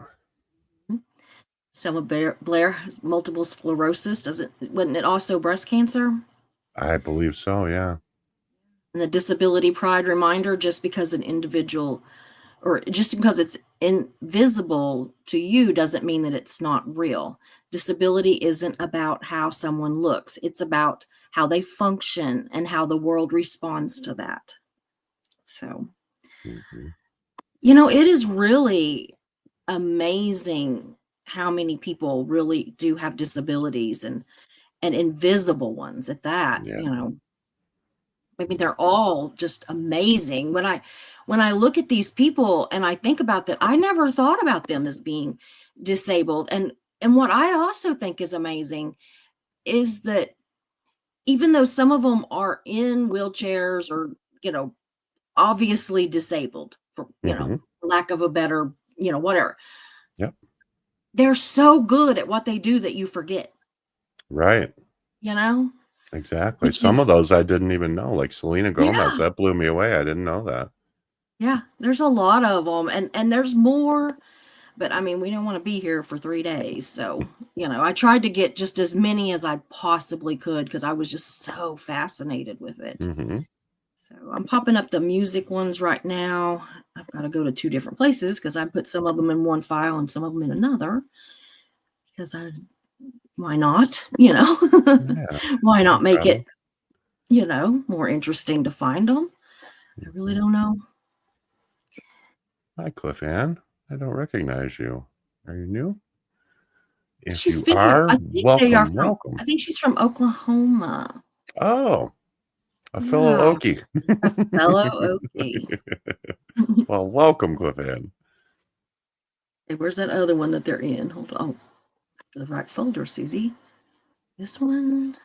Selma Blair has multiple sclerosis. Wasn't it also breast cancer? I believe so, yeah. And the disability pride reminder, just because an individual, or just because it's invisible to you, doesn't mean that it's not real. Disability isn't about how someone looks. It's about how they function and how the world responds to that. So, you know, it is really amazing how many people really do have disabilities, and invisible ones at that. Yeah. You know, I mean, they're all just amazing. When I look at these people and I think about that, I never thought about them as being disabled. And what I also think is amazing is that even though some of them are in wheelchairs or, you know, obviously disabled, for, you know, lack of a better, you know, whatever. Yep. They're so good at what they do that you forget. Right. You know? Exactly. Which Some is, of those I didn't even know, like Selena Gomez. yeah, That blew me away. I didn't know that. yeah. There's a lot of them, and there's more. But I mean, we don't want to be here for 3 days, so you know, I tried to get just as many as I possibly could because I was just so fascinated with it. So I'm popping up the music ones right now. I've got to go to 2 different places because I put some of them in one file and some of them in another. Because why not? You know, Yeah. why not make problem. it, you know, more interesting to find them? I really don't know. Hi, Cliff Ann. I don't recognize you. Are you new? If She's you been here. are, I think they are welcome, from. welcome. I think she's from Oklahoma. Oh, a fellow Yeah, Okie. a fellow Okie. Well, welcome, Cliff Ann. Hey, where's that other one that they're in? Hold on. Oh, the right folder, Susie. This one.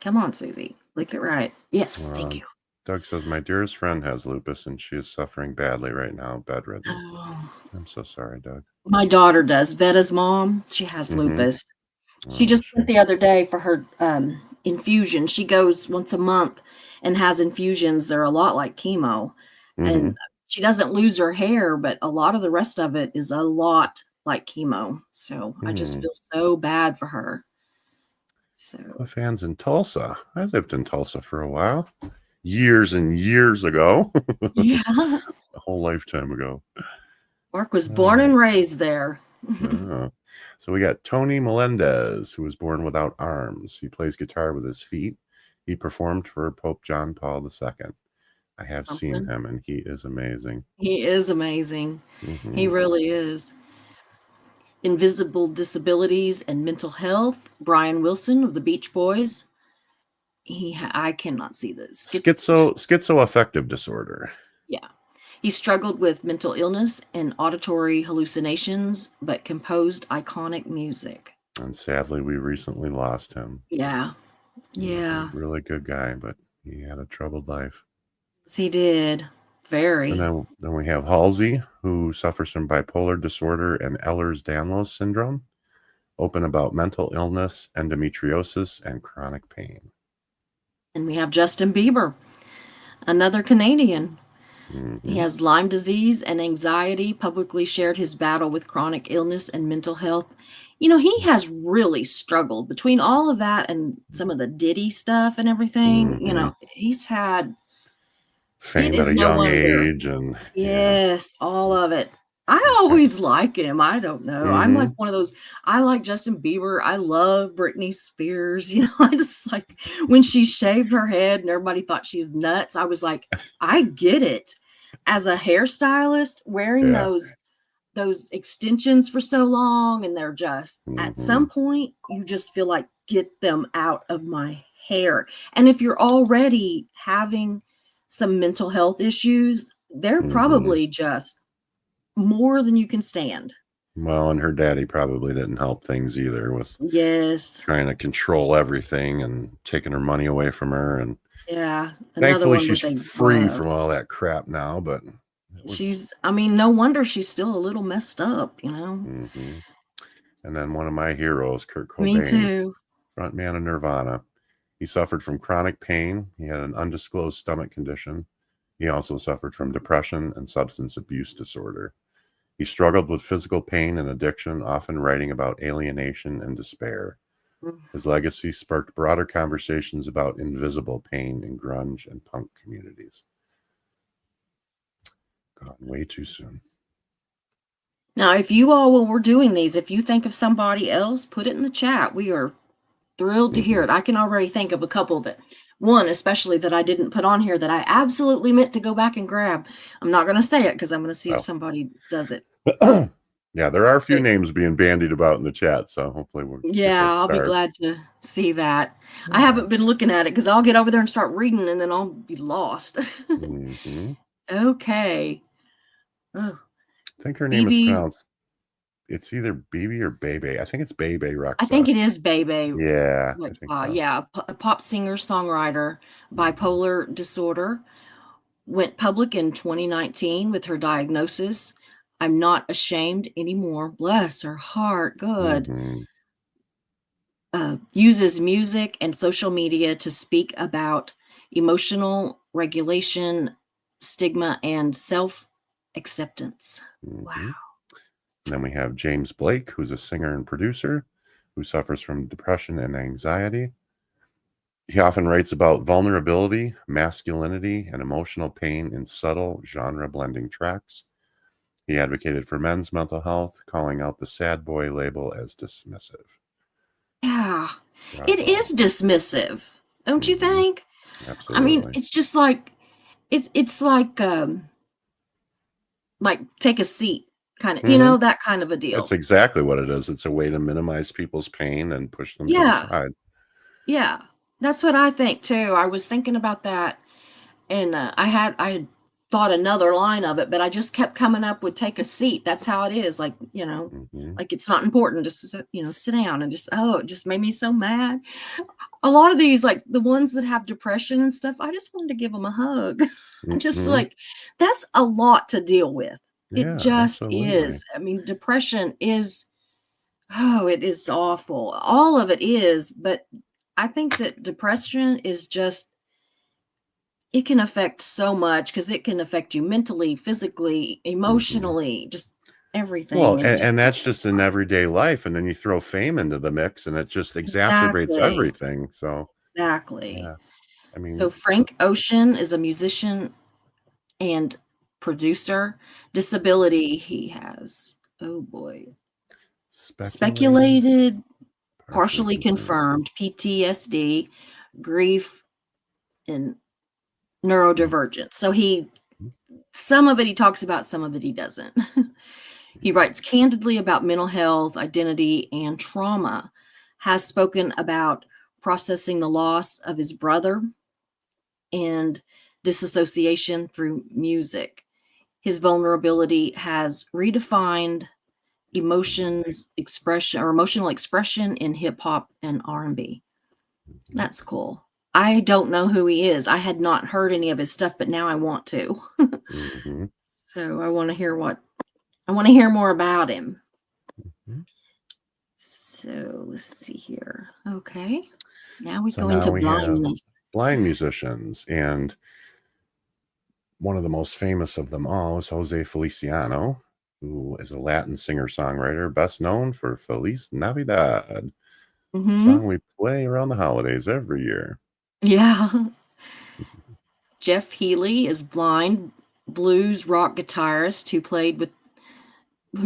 Come on, Susie. Click it right. Yes, thank you. Doug says, my dearest friend has lupus and she is suffering badly right now, bedridden. Oh, I'm so sorry, Doug. my daughter does. Vetta's mom, she has lupus. She just went the other day for her infusion. She goes once a month and has infusions. They're a lot like chemo. And she doesn't lose her hair, but a lot of the rest of it is a lot like chemo. So I just feel so bad for her. So Cliff Ann's in Tulsa. I lived in Tulsa for a while. Years and years ago. yeah. A whole lifetime ago. Mark was born and raised there. So we got Tony Melendez, who was born without arms. He plays guitar with his feet. He performed for Pope John Paul II. I have seen him, and he is amazing. He is amazing. He really is. Invisible disabilities and mental health. Brian Wilson of the Beach Boys. I cannot see this. Schizoaffective disorder. Yeah. He struggled with mental illness and auditory hallucinations, but composed iconic music. And sadly, we recently lost him. Yeah. Yeah. He was a really good guy, but he had a troubled life. Yes, he did. Very. And then we have Halsey, who suffers from bipolar disorder and Ehlers-Danlos syndrome. Open about mental illness, endometriosis, and chronic pain. And we have Justin Bieber, another Canadian. He has Lyme disease and anxiety, publicly shared his battle with chronic illness and mental health. You know, he has really struggled between all of that and some of the Diddy stuff and everything. You know, he's had fame at is a no young wonder. age, and yeah. Yes, all He's of it. I he's got always like him. I don't know. I'm like Mhm. one of those. I like Justin Bieber. I love Britney Spears. I just like when she shaved her head and everybody thought she's nuts. I was like, I get it. As a hairstylist, wearing Yeah. those extensions for so long, and they're just at some Mhm. point you just feel like get them out of my hair. And if you're already having some mental health issues, they're Mhm. probably just more than you can stand. Well, and her daddy probably didn't help things either with Yes. trying to control everything and taking her money away from her, and Yeah. Another thankfully, one she's with a free glove. from all that crap now, but it was I mean, no wonder she's still a little messed up. mhm. And then one of my heroes, Kurt Me Cobain, too. frontman of Nirvana. He suffered from chronic pain. He had an undisclosed stomach condition. He also suffered from depression and substance abuse disorder. He struggled with physical pain and addiction, often writing about alienation and despair. Mm. His legacy sparked broader conversations about invisible pain in grunge and punk communities. Gone way too soon. Now, if you all, when we're doing these, if you think of somebody else, put it in the chat. We are thrilled to hear Mhm. it. I can already think of a couple one especially that I didn't put on here that I absolutely meant to go back and grab. I'm not going to say it because I'm going to see if Well, somebody does it. yeah, there are a few But names being bandied about in the chat, so hopefully we'll get yeah, those I'll be stars. glad to see that. I Yeah. haven't been looking at it because I'll get over there and start reading and then I'll be lost. Mhm. Okay. Oh, I think her name is BB. pronounced it's either BB or Bebe. I think it's Bebe I think Rexha. it is Bebe. Yeah, I Like, think so. yeah, a pop singer songwriter, Mhm. bipolar disorder. Went public in 2019 with her diagnosis. I'm not ashamed anymore. Bless her heart. Good. Mhm. Uses music and social media to speak about emotional regulation, stigma, and self acceptance. Wow. Mhm. And then we have James Blake, who's a singer and producer who suffers from depression and anxiety. He often writes about vulnerability, masculinity, and emotional pain in subtle genre blending tracks. He advocated for men's mental health, calling out the sad boy label as dismissive. Yeah. It Bravo. is dismissive, don't you Mhm. think? I mean, Absolutely. it's just like it's like take a seat kind of, Mhm. that kind of a That's deal. exactly what it is. It's a way to minimize people's pain and push them to the Yeah. side. Yeah, that's what I think too. I was thinking about that, and I had thought another line of it, but I just kept coming up with "take a seat." That's how it is. Mhm. Like it's not important. Just to sit down and it just made me so mad. A lot of these, like the ones that have depression and stuff, I just wanted to give them a hug. Just Mhm. like that's a lot to deal with. It Yeah, just absolutely. is. I mean, depression is. Oh, it is awful. All of it is, but I think that depression is just it can affect so much because it can affect you mentally, physically, Mhm. emotionally, just Well, everything. And just and that's just in everyday life, and then you throw fame into the mix, and it just exacerbates exactly, everything. So, exactly. yeah, I So mean, so Frank Ocean is a musician and producer. Disability he has. Oh boy. speculated, Speculated, partially partially confirmed. confirmed PTSD, grief, and Mhm. neurodivergent. So some of it he talks about, some of it he doesn't. He writes candidly about mental health, identity, and trauma, has spoken about processing the loss of his brother and disassociation through music. His vulnerability has redefined emotions expression or emotional expression in hip hop and R&B. Mhm. That's cool. I don't know who he is. I had not heard any of his stuff, but now I want to. Mhm. So I want to hear more about him. Mhm. So let's see here. Okay. Now we So go now into we have blindness. blind musicians, and one of the most famous of them all is Jose Feliciano, who is a Latin singer-songwriter best known for Feliz Navidad, the Hmm. song we play around the holidays every year. Yeah. Jeff Healey is blind blues rock guitarist who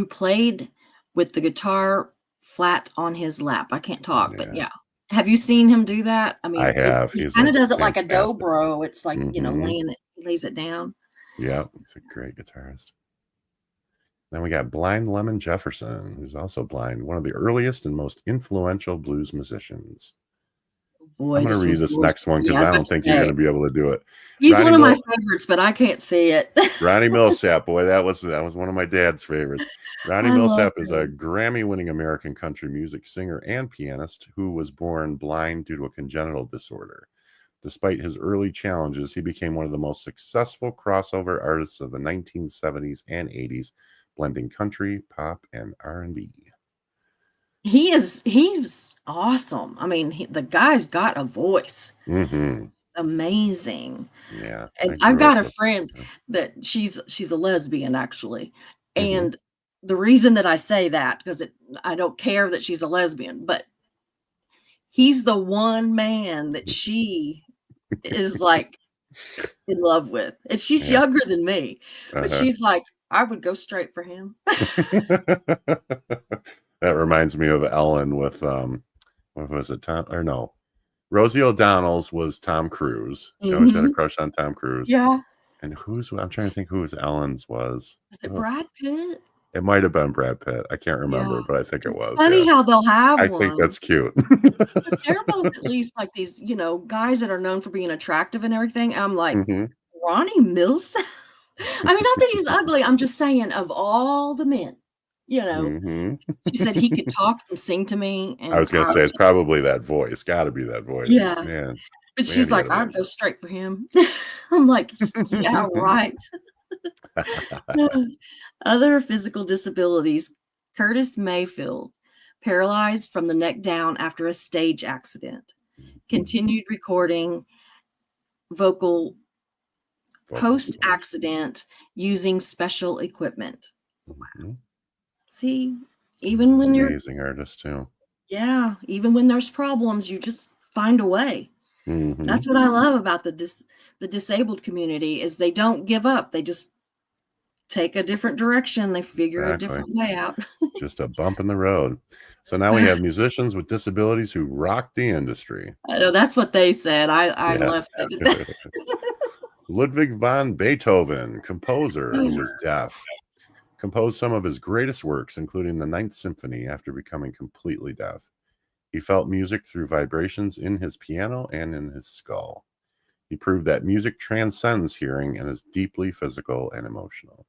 played with the guitar flat on his lap. I can't talk, but Yeah, yeah. Have you seen him do that? I I mean, have. he He's kind a of does it like a fantastic. dobro. It's like, Hmm. he lays it down. Yeah, he's a great guitarist. Then we got Blind Lemon Jefferson, who's also blind, one of the earliest and most influential blues musicians. I'm Boy, going to this read one's this more, next one because yeah, I was I about don't to think you're going say. to be able to do it. He's Ronnie one of my Mill, favorites, but I can't see it. Ronnie Millsap, boy, that was one of my dad's favorites. Ronnie I love Millsap is a him. Grammy-winning American country music singer and pianist who was born blind due to a congenital disorder. Despite his early challenges, he became one of the most successful crossover artists of the 1970s and 80s, blending country, pop, and R&B. He's awesome. I mean, the guy's got a voice. Mm-hmm. Amazing. Yeah, I And I've grew up got a with. friend that she's a lesbian actually. Mm-hmm. And the reason that I say that, because I don't care that she's a lesbian, but he's the one man that she is like in love with. And she's Yeah. younger than me, but Uh-huh. she's like, I would go straight for him. That reminds me of Ellen with what was it, Tom, or no, Rosie O'Donnell's was Tom Cruise. She always had a Mhm. crush on Tom Cruise. Yeah. And I'm trying to think whose Ellen's was. Is it Oh, Brad Pitt? it might have been Brad Pitt. I can't Yeah. remember, but I think it It's was. funny Yeah. how they'll have I think one. that's cute. But they're both at least like these, guys that are known for being attractive and everything. I'm like, Hmm. Ronnie Mills? I mean, not that he's ugly. I'm just saying, of all the men, you know, Hmm. she said he could talk and sing to me. I And was going to say it's probably that voice. Got to be that voice. 'Cause, yeah, man, but man, she's he had like, a I'd voice. go straight for him. I'm like, yeah, right. Other physical disabilities. Curtis Mayfield, paralyzed from the neck down after a stage accident, continued recording vocal Vocal post accident using special equipment. Mhm. See, He's even an when amazing artist too. even when there's problems, you just find a way. Hmm. That's what I love about the disabled community is they don't give up. They just take a different direction. They figure a Exactly. different way out. Just a bump in the road. So now we have musicians with disabilities who rock the industry. I know that's what they said. I Yeah. left it. Ludwig van Beethoven, composer who was deaf, composed some of his greatest works, including the Ninth Symphony, after becoming completely deaf. He felt music through vibrations in his piano and in his skull. He proved that music transcends hearing and is deeply physical and emotional.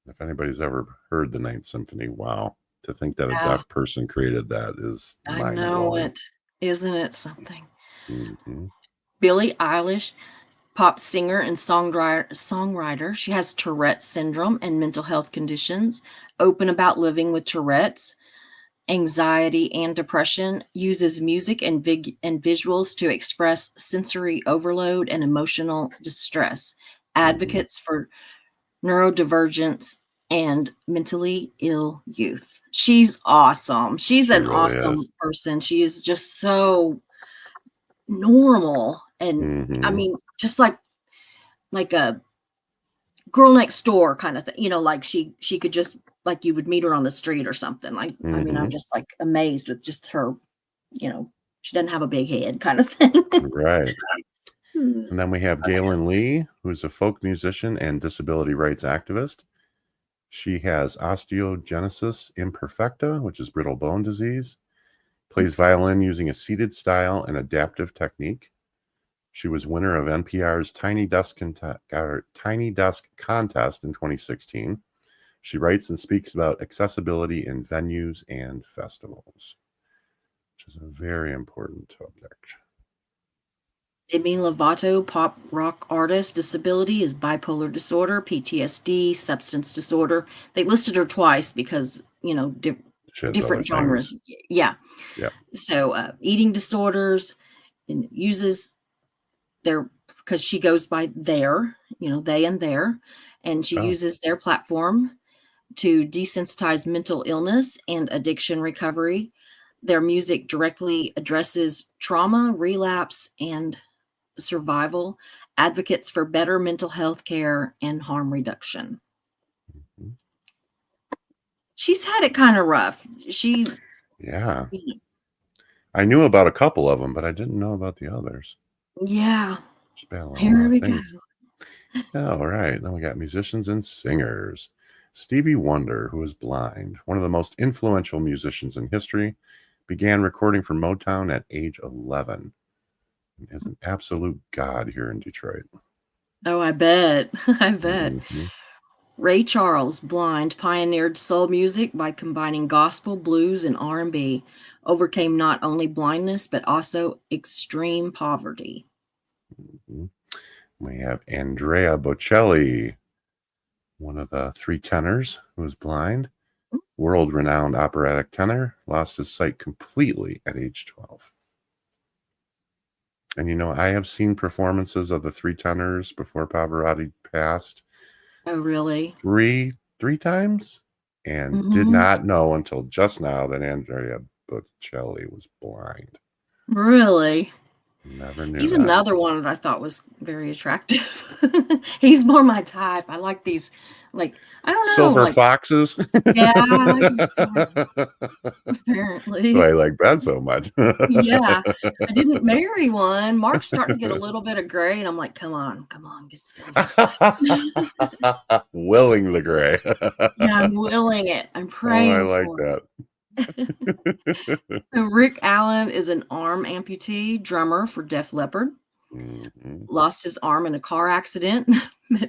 If anybody's ever heard the Ninth Symphony, wow. To think that a Yeah, deaf person created that is I know mind-blowing. it. Isn't it something? Hmm. Billie Eilish, pop singer and songwriter. She has Tourette's syndrome and mental health conditions. Open about living with Tourette's, anxiety, and depression. Uses music and visuals to express sensory overload and emotional distress. Advocates for neurodivergence and mentally ill youth. She's awesome. She's She an really awesome is. person. She is just so normal. And I Hmm. mean, just like a girl next door kind of thing, like she could just like you would meet her on the street or something. Like, I mean, I'm Hmm. just like amazed with just her, she doesn't have a big head kind of thing. Right. And then we have Galen Lee, who's a folk musician and disability rights activist. She has osteogenesis imperfecta, which is brittle bone disease, plays violin using a seated style and adaptive technique. She was winner of NPR's Tiny Desk Contest in 2016. She writes and speaks about accessibility in venues and festivals, which is a very important subject. Demi Lovato, pop rock artist, disability is bipolar disorder, PTSD, substance disorder. They listed her twice because, She has other different things. genres. Yeah. Yep. So eating disorders, and uses because she goes by their, they and their, and she Oh, uses their platform to desensitize mental illness and addiction recovery. Their music directly addresses trauma, relapse, and survival, advocates for better mental health care and harm reduction. Mhm. She's had it kind of rough. Yeah. I knew about a couple of them, but I didn't know about the others. Yeah. She's battling a Here lot of we go. things. All right. Then we got musicians and singers. Stevie Wonder, who is blind, one of the most influential musicians in history, began recording for Motown at age 11. He is an absolute god here in Detroit. Oh, I bet. I bet. Mhm. Ray Charles, blind, pioneered soul music by combining gospel, blues, and R&B. Overcame not only blindness but also extreme poverty. Mhm. We have Andrea Bocelli, one of the three tenors who is blind, world-renowned operatic tenor, lost his sight completely at age 12. And I have seen performances of the three tenors before Pavarotti passed Oh, really? three times, and did Mhm. not know until just now that Andrea Bocelli was blind. Really? Never knew He's that. another one that I thought was very attractive. He's more my type. I like these, like, I don't know, Silver like, foxes. yeah, I like his type, That's why I apparently. like Ben so much. Yeah, I didn't marry one. Mark's starting to get a little bit of gray, and I'm like, come on, get silver. Willing the gray. Yeah, I'm willing it. I'm Oh, I praying like for that. it. So Rick Allen is an arm amputee drummer for Def Leppard. Mhm, Lost his arm in a car accident.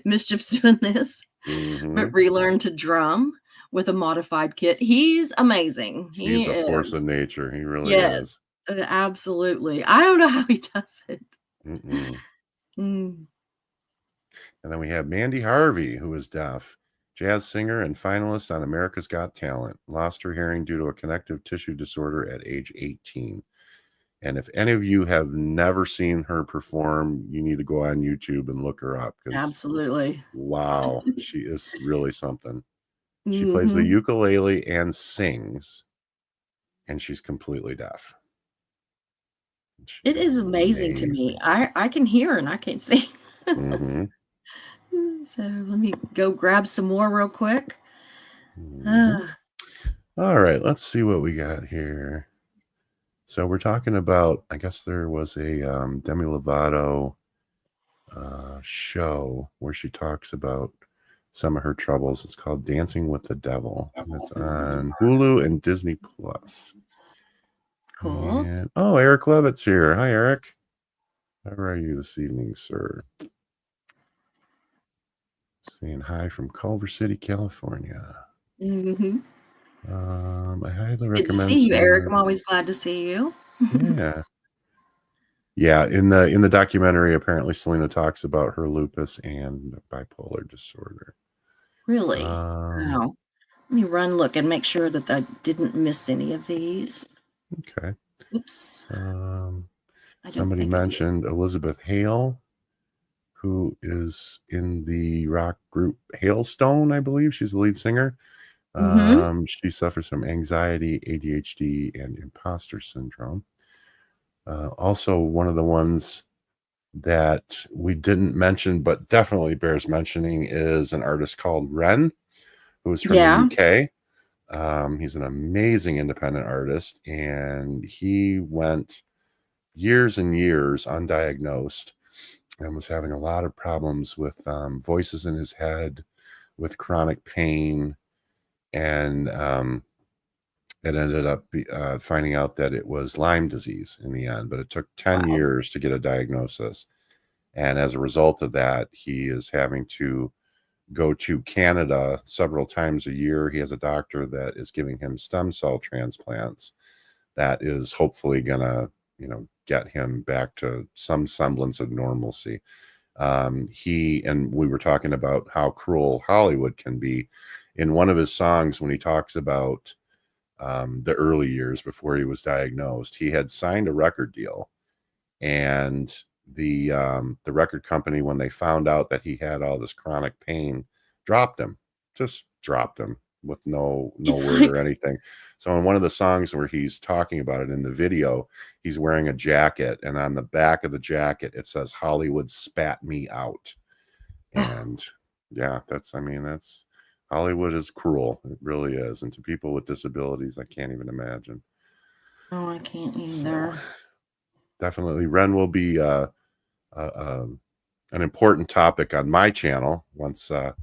Mischief's doing this, but mhm. relearned to drum with a modified kit. He's amazing. He's He a force of is. nature. He really is. Yes, absolutely. I don't know how he does it. Mm-mm. Mm. And then we have Mandy Harvey, who is deaf, jazz singer and finalist on America's Got Talent. Lost her hearing due to a connective tissue disorder at age 18. And if any of you have never seen her perform, you need to go on YouTube and look her up because, Absolutely. wow, she is really something. She plays the Mhm. ukulele and sings, and she's completely deaf. She It is is amazing to me. amazing. I can hear and I can't see. Hmm. So let me go grab some more real quick. Hmm. Ah, All right, let's see what we got here. So we're talking about, I guess there was a Demi Lovato show where she talks about some of her troubles. It's called Dancing with the Devil, and it's on Hulu and Disney Plus. cool. And oh, Eric Levitt's here. Hi, Eric. How are you this evening, sir? Saying hi from Culver City, California. Mhm. I highly Good to recommend see you, seeing Eric. her. I'm always glad to see you. Yeah. Yeah, in the documentary, apparently Selena talks about her lupus and bipolar disorder. Really? Um, Wow. Let me run look and make sure that I didn't miss any of these. okay. Oops. Um, I don't somebody think I did. mentioned Elizabeth Hale, who is in the rock group Hailstone, I believe. She's the lead singer. Mhm. She suffers from anxiety, ADHD, and imposter syndrome. Also, one of the ones that we didn't mention, but definitely bears mentioning, is an artist called Ren, who is from the Yeah. UK. He's an amazing independent artist, and he went years and years undiagnosed and was having a lot of problems with voices in his head, with chronic pain, and it ended up finding out that it was Lyme disease in the end, but it took 10 Wow. years to get a diagnosis. And as a result of that, he is having to go to Canada several times a year. He has a doctor that is giving him stem cell transplants that is hopefully going to, get him back to some semblance of normalcy. And we were talking about how cruel Hollywood can be. In one of his songs, when he talks about the early years before he was diagnosed, he had signed a record deal, and the record company, when they found out that he had all this chronic pain, just dropped him. with no It's word or like, anything. So in one of the songs where he's talking about it in the video, he's wearing a jacket, and on the back of the jacket it says Hollywood spat me out. oh, And yeah, that's Hollywood is cruel. It really is. And to people with disabilities, I can't even imagine. I can't So either. definitely Ren will be an important topic on my channel once I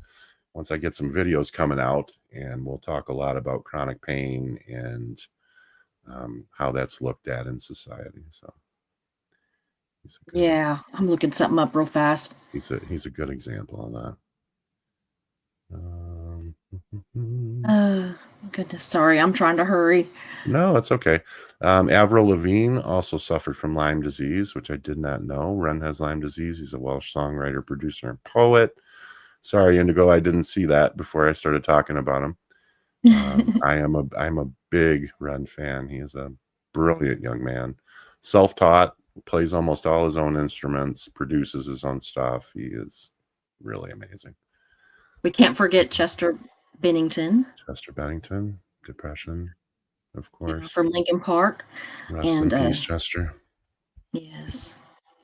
get some videos coming out, and we'll talk a lot about chronic pain and how that's looked at in society. So Yeah, I'm looking something up real fast. he's a good example of that. Goodness, sorry, I'm trying to hurry. No, that's okay. Avril Lavigne also suffered from Lyme disease, which I did not know. Ren has Lyme disease. He's a Welsh songwriter, producer, and poet. Sorry, Indigo, I didn't see that before I started talking about him. I'm a big Ren fan. He is a brilliant young man, self-taught, plays almost all his own instruments, produces his own stuff. He is really amazing. We can't forget Chester Bennington. Chester Bennington, Depression, of course. From Lincoln Park. Rest and in peace, Chester. yes,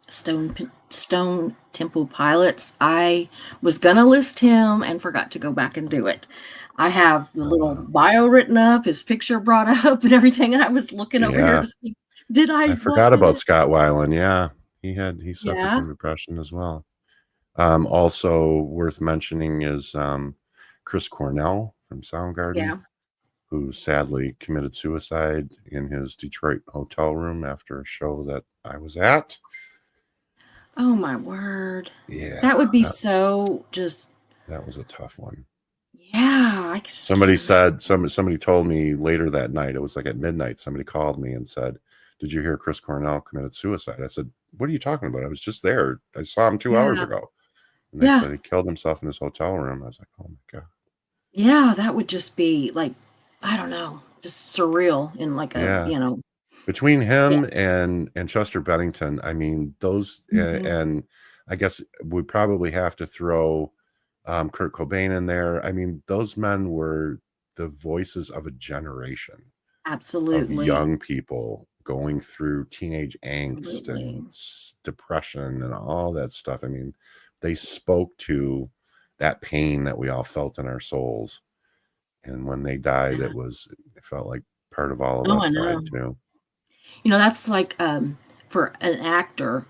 Stone Temple Pilots. I was gonna list him and forgot to go back and do it. I have the little bio written up, his picture brought up, and everything, and I was looking over here Yeah. to see. Did I forgot want about it? Scott Weiland. Yeah, he suffered Yeah. from depression as well. Also worth mentioning is Chris Cornell from Soundgarden, Yeah. who sadly committed suicide in his Detroit hotel room after a show that I was at. Oh my word. Yeah, That would be so just. that was a tough one. Yeah, I could. Somebody said somebody told me later that night. It was like at midnight. Somebody called me and said, "Did you hear Chris Cornell committed suicide?" I said, "What are you talking about? I was just there. I saw him 2 hours Yeah. ago." And they Yeah. said he killed himself in his hotel room. I was like, "Oh my God." Yeah, that would just be like, I don't know, just surreal in like a, Yeah. Between Yeah. him and Chester Bennington, I mean, those Mhm. and I guess we probably have to throw Kurt Cobain in there. I mean, those men were the voices of a generation of Absolutely. young people going through teenage angst Absolutely. and depression and all that stuff. I mean, they spoke to that pain that we all felt in our souls. And when they died, Yeah. it felt like part of all of Oh, us I know. died too. That's like, for an actor,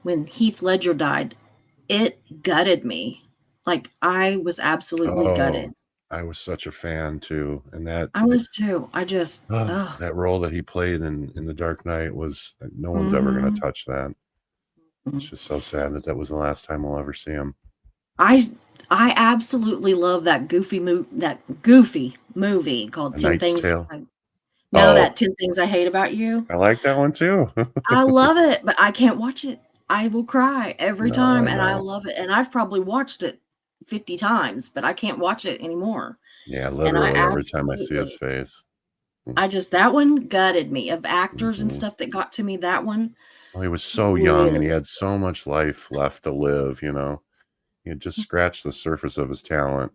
when Heath Ledger died, it gutted me. Like, I was absolutely gutted. Oh, I was such a fan too, and I was too. I just, that role that he played in The Dark Knight was no one's ever gonna Mhm. touch that. It's just so sad that that was the last time we'll ever see him. I I absolutely love that goofy movie called A 10 Knight's Things Tale. that Oh, 10 Things I Hate About You. I like that one too. I love it, but I can't watch it. I will cry every No, time, I and I know. love it, and I've probably watched it 50 times, but I can't watch it anymore, Yeah, and I literally every time I see his absolutely face. I just that one gutted me. Of actors and Mhm. stuff that got to me, that one Well, he was so young and he really. had so much life left to live, you know. He had just scratched the surface of his talent.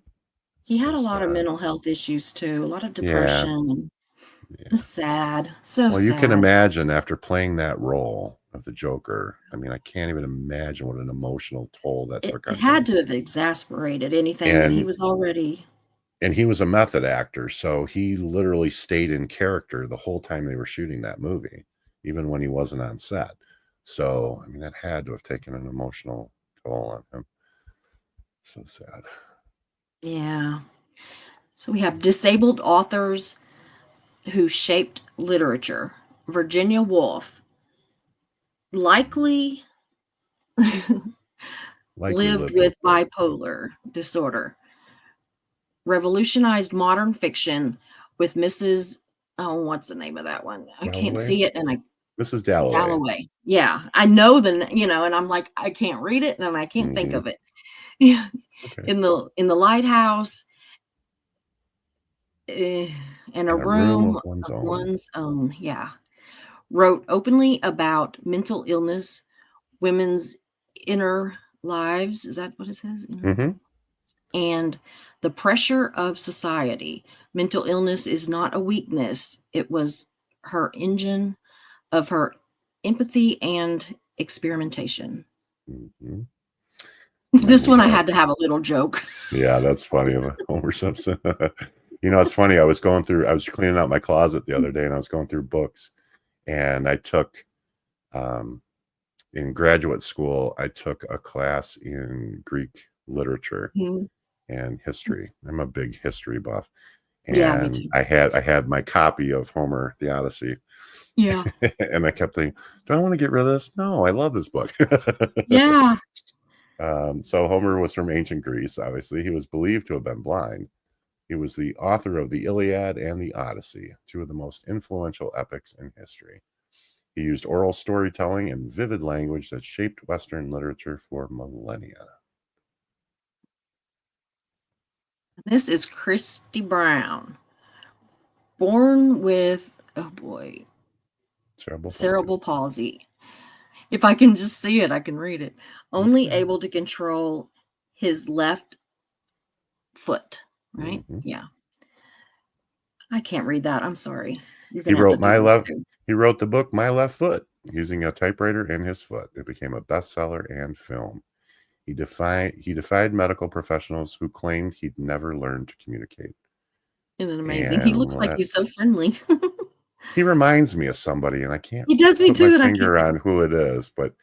He It's had so a lot of sad. mental health issues too, a lot of Yeah, depression, and yeah. it's sad, so Well, you can sad. imagine after playing that role of the Joker. I mean, I can't even imagine what an emotional toll that It took it on had him. to have exasperated anything that he And was already. he was a method actor, so he literally stayed in character the whole time they were shooting that movie, even when he wasn't on set. So, I mean, that had to have taken an emotional toll on him. So sad. Yeah. So we have disabled authors who shaped literature. Virginia Woolf likely Likely lived lived with with it. bipolar disorder, revolutionized modern fiction with Mrs. Oh, what's the name of that one? I can't Dalloway? see it, and I Mrs. Dalloway. Dalloway. Yeah, I know and I'm like, I can't read it, and I can't think Mhm. of it. Yeah, Okay. in the lighthouse, eh, in a In a room room of one's of own. one's own. Yeah, wrote openly about mental illness, women's inner lives. Is that what it says? Inner Mhm. and the pressure of society. Mental illness is not a weakness. It was her engine of her empathy and experimentation. Mhm. Then This we one I have, had to have a little joke. yeah, that's funny. The Homer Simpson. It's funny. I was cleaning out my closet the other day, and I was going through books, and I took, in graduate school, I took a class in Greek literature Mhm. and history. I'm a big history buff, Yeah, me and too. I had my copy of Homer, the Odyssey, Yeah. and I kept thinking, do I want to get rid of this? No, I love this book. Yeah. So Homer was from ancient Greece. Obviously, he was believed to have been blind. He was the author of the Iliad and the Odyssey, two of the most influential epics in history. He used oral storytelling and vivid language that shaped Western literature for millennia. This is Christy Brown. Born with, oh boy, Cerebral palsy. cerebral palsy. If I can just see it, I can read it. Only Okay. able to control his left foot, right? Mhm. Yeah. I can't read that. I'm sorry. You're He gonna have to wrote do this too. He wrote the book My Left Foot using a typewriter in his foot. It became a bestseller and film. He defied medical professionals who claimed he'd never learned to communicate. Isn't it amazing? He looks like he's so friendly. He reminds me of somebody, and I can't He does me put my too, and I can't finger think on of. who it is, but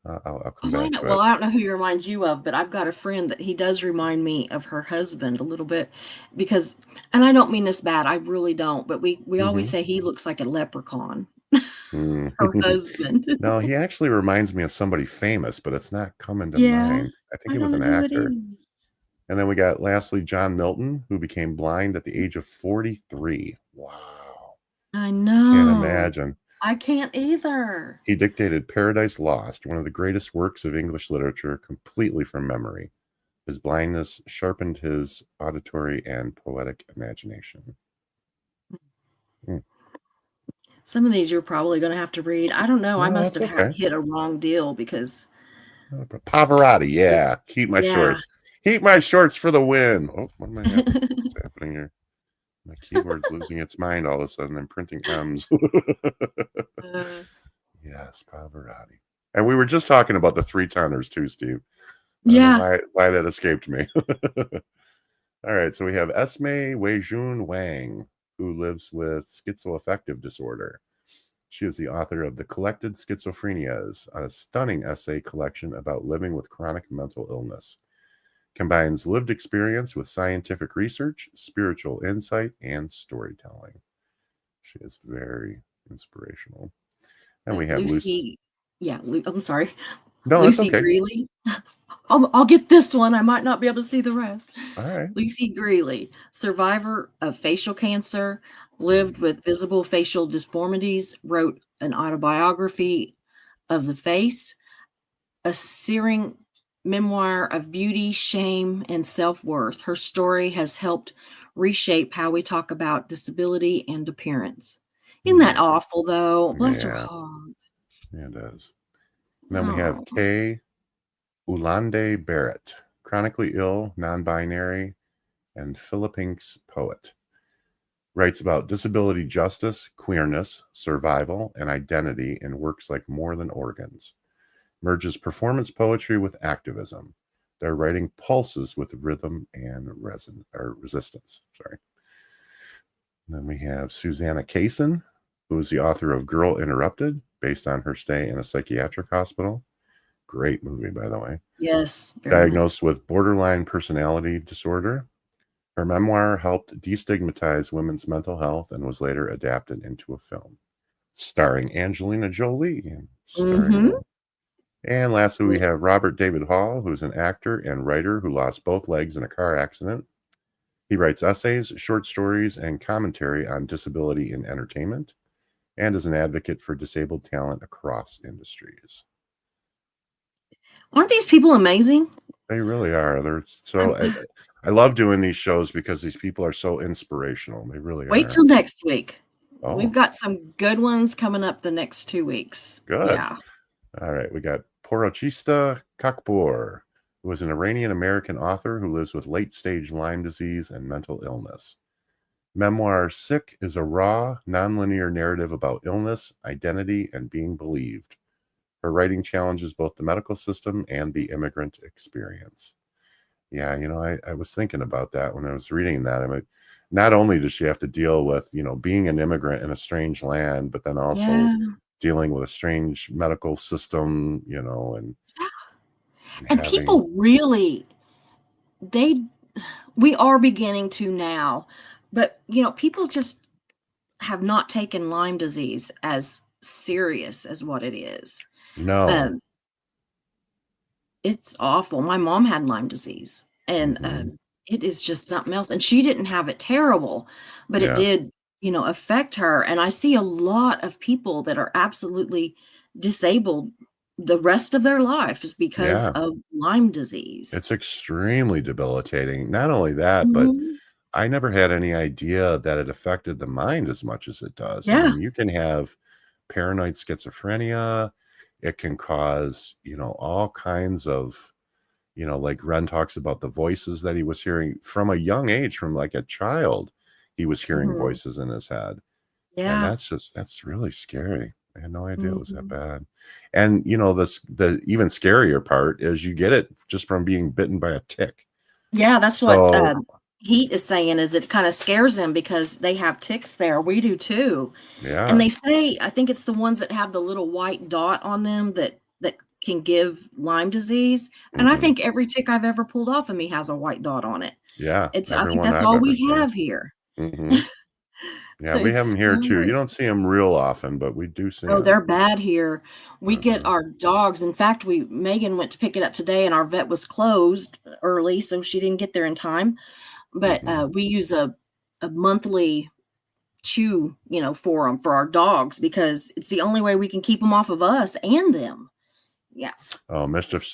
I'll come Oh, I back know. to Well, it. I don't know who he reminds you of, but I've got a friend that he does remind me of her husband a little bit because, and I don't mean this bad, I really don't, but we always Mhm. say he looks like a leprechaun, Mm. her husband. No, he actually reminds me of somebody famous, but it's not coming to Yeah, mind. I think I he was don't know an who it actor. is. And then we got lastly John Milton, who became blind at the age of 43. Wow. I Can't know. imagine. I can't either. He dictated Paradise Lost, one of the greatest works of English literature, completely from memory. His blindness sharpened his auditory and poetic imagination. Mm. Some of these you're probably gonna have to read. I don't know, I No, must that's have had okay. hit a wrong deal because Pavarotti, yeah. Keep my yeah. shorts. Keep my shorts for the win. Oh, what am I happening? What's happening here? My keyboard's losing its mind all of a sudden. I'm printing M's. Uh, Yes, Pavarotti. And we were just talking about the three toners too, Steve. I don't yeah. know why that escaped me. All right, so we have Esme Weijun Wang, who lives with schizoaffective disorder. She is the author of The Collected Schizophrenias, a stunning essay collection about living with chronic mental illness. Combines lived experience with scientific research, spiritual insight, and storytelling. She is very inspirational. And we have Lucy. Lucy, yeah, I'm sorry, No, that's Lucy okay. Greeley. I'll get this one. I might not be able to see the rest. All right. Lucy Greeley, survivor of facial cancer, lived with visible facial deformities, wrote an autobiography of the face, a searing memoir of beauty, shame, and self worth. Her story has helped reshape how we talk about disability and appearance. Isn't that awful, though? Bless her Yeah, heart. it is. And then we have Oh, Kay Ulande Barrett, chronically ill, non-binary, and Philippines poet. Writes about disability justice, queerness, survival, and identity in works like More Than Organs. Merges performance poetry with activism. Their writing pulses with rhythm and resistance. Sorry. And then we have Susanna Kaysen, who is the author of Girl Interrupted, based on her stay in a psychiatric hospital. Great movie, by the way. yes, very much. Diagnosed with borderline personality disorder. Her memoir helped destigmatize women's mental health and was later adapted into a film starring Angelina Jolie and Mhm. And lastly, we have Robert David Hall, who's an actor and writer who lost both legs in a car accident. He writes essays, short stories, and commentary on disability in entertainment, and is an advocate for disabled talent across industries. Aren't these people amazing? They really are. They're so. I'm I love doing these shows because these people are so inspirational. They really wait are. till next week. We've Oh, got some good ones coming up the next 2 weeks. good. Yeah. All right, we got Porochista Kakpur, who is an Iranian American author who lives with late stage Lyme disease and mental illness. Memoir Sick is a raw, nonlinear narrative about illness, identity, and being believed. Her writing challenges both the medical system and the immigrant experience. Yeah, I was thinking about that when I was reading that. I mean, not only does she have to deal with, being an immigrant in a strange land, but then also Yeah. dealing with a strange medical system, and And having, people really, they, we are beginning to now, but people just have not taken Lyme disease as serious as what it is. no. Um, it's awful. My mom had Lyme disease, and Mhm. it is just something else. And she didn't have it terrible, but it Yeah. did, affect her. And I see a lot of people that are absolutely disabled the rest of their life is because Yeah. of Lyme disease. It's extremely debilitating. Not only that, but Mhm. I never had any idea that it affected the mind as much as it does. I Yeah. mean, you can have paranoid schizophrenia. It can cause, all kinds of, like Ren talks about the voices that he was hearing from a young age, from like a child, he was hearing Mhm. voices in his head. And Yeah. that's really scary. I had no idea it was that Mhm. bad. And, the even scarier part is you get it just from being bitten by a tick. Yeah, that's what, So, Heat is saying is it kinda scares them because they have ticks there. We do too. And yeah. they say I think it's the ones that have the little white dot on them that can give Lyme disease, and I Mhm. think every tick I've ever pulled off of me has a white dot on it. Yeah, I think everyone that's I've all ever we seen. have here. Mhm. Yeah, So we have it's them here too. You scary. don't see them real often, but we do see Oh, them. they're bad here. We get Mhm. our dogs in fact, we Megan went to pick it up today, and our vet was closed early, so she didn't get there in time, but, Mhm. we use a monthly chew, for them for our dogs because it's the only way we can keep them off of us and them. Yeah. Oh, Mischief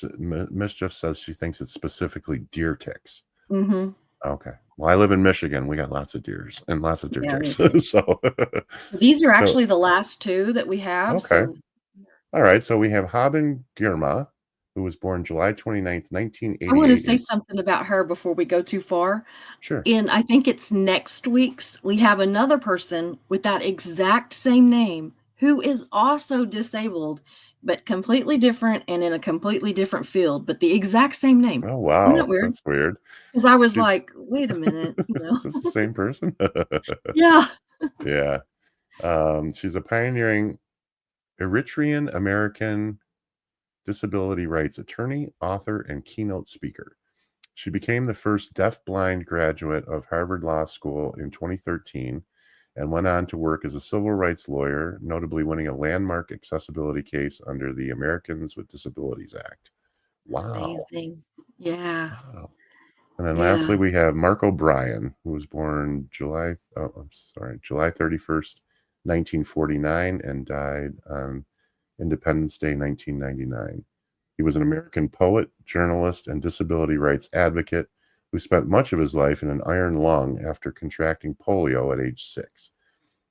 says she thinks it's specifically deer ticks. Mhm. Okay. Well, I live in Michigan. We got lots of deers and lots of deer Yeah, me ticks. too. So, These are so actually the last 2 that we have, okay. so All right. So we have Haben Girma, who was born July 29th, I wanna 1988. say something about her before we go too far. Sure. In I think it's next week's, we have another person with that exact same name who is also disabled, but completely different and in a completely different field, but the exact same name. Oh, Isn't that wow. weird? That's weird. 'Cause I was She's, like, "Wait a minute," is this the same person? Yeah. Yeah. She's a pioneering Eritrean American disability rights attorney, author, and keynote speaker. She became the first deaf-blind graduate of Harvard Law School in 2013 and went on to work as a civil rights lawyer, notably winning a landmark accessibility case under the Americans with Disabilities Act. Wow. Amazing. Yeah. Wow. And then lastly, Yeah. we have Mark O'Brien, who was born July 31st, 1949, and died on Independence Day, 1999. He was an American poet, journalist, and disability rights advocate who spent much of his life in an iron lung after contracting polio at age 6.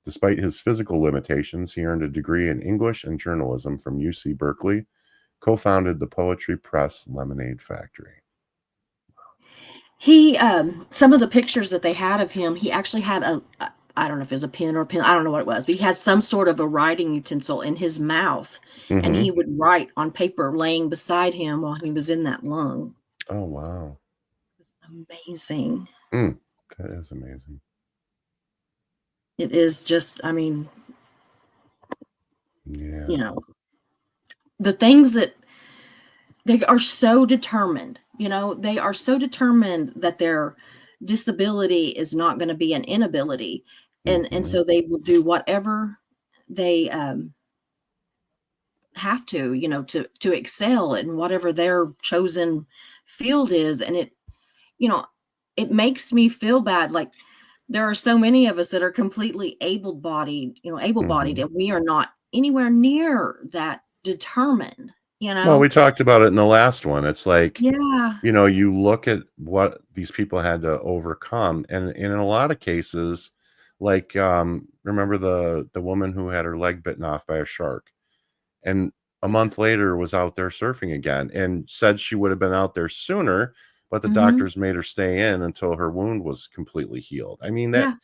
Despite his physical limitations, he earned a degree in English and journalism from UC Berkeley, co-founded the poetry press Lemonade Factory. He, some of the pictures that they had of him, he actually had I don't know if it was a pen or a pen, I don't know what it was, but he had some sort of a writing utensil in his mouth, and Hmm. he would write on paper laying beside him while he was in that lung. Oh, wow. It's amazing. Mm, that is amazing. It is just, I mean, Yeah. you know, the things that they are so determined, they are so determined that their disability is not gonna be an inability, and Hmm. so they will do whatever they, have to, to excel in whatever their chosen field is, and you know, it makes me feel bad, like, there are so many of us that are completely able-bodied, Hmm. and we are not anywhere near that determined, you Well, we know? talked about it in the last one. It's like, Yeah. you look at what these people had to overcome, and in a lot of cases, like, remember the woman who had her leg bitten off by a shark? And a month later was out there surfing again and said she would have been out there sooner, but the Mhm. doctors made her stay in until her wound was completely healed. I mean, that Yeah.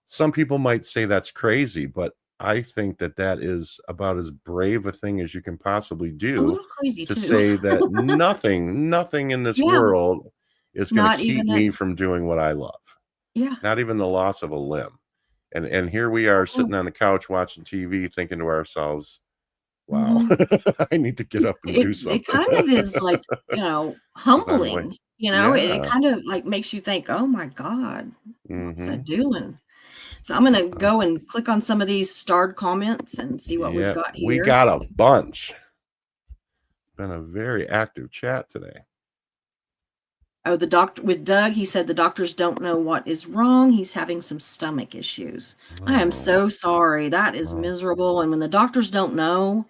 some people might say that's crazy, but I think that that is about as brave a thing as you can possibly A do little crazy to too. say that nothing in this Yeah. world is going to Not keep even that. me from doing what I love. Yeah. Not even the loss of a limb. And here we are Oh, sitting on the couch watching TV thinking to ourselves, wow, mhm. I need to get up and do It something. kind of is like, This is on the way. humbling, it Yeah. kind of, like, makes you think, "Oh my god, what was I Mhm. doing?" So I'm gonna Uh, go and click on some of these starred comments and see what we've yeah, got we here. got a bunch. Been a very active chat today. Oh, the doctor with Doug, he said the doctors don't know what is wrong. He's having some stomach issues. I am Oh, so sorry. That is oh, miserable. And when the doctors don't know,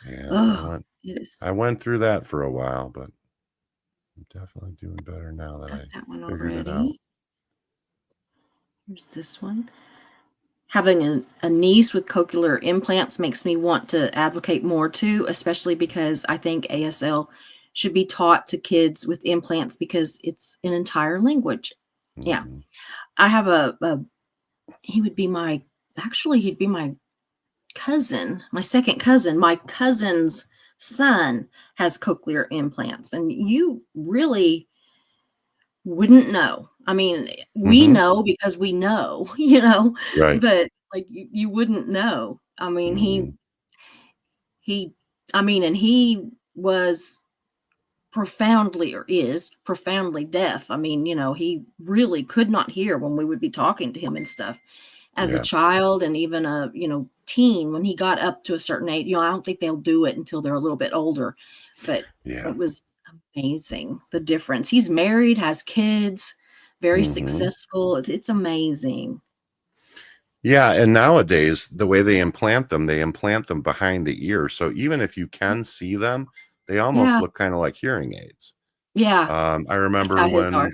yeah. oh, it is. I went through that for a while, but I'm definitely doing better now that Got I that one figured it out. already. Here's this one. Having a niece with cochlear implants makes me want to advocate more too, especially because I think ASL should be taught to kids with implants because it's an entire language. Yeah. Mhm. I have a he would be my actually he'd be my cousin, my second cousin. My cousin's son has cochlear implants, and you really wouldn't know. I mean, we Mhm. know because we know, Right. but, like, you wouldn't know. I mean, Mhm. he I mean, and he was profoundly or is profoundly deaf. I mean, he really could not hear when we would be talking to him and stuff. As a Yeah. child and even a, teen, when he got up to a certain age, I don't think they'll do it until they're a little bit older, but Yeah. it was amazing, the difference. He's married, has kids, very Mhm. successful. It's amazing. Yeah, and nowadays, the way they implant them behind the ear, so even if you can see them, they almost Yeah, look kinda like hearing aids. yeah, I that's remember how his are.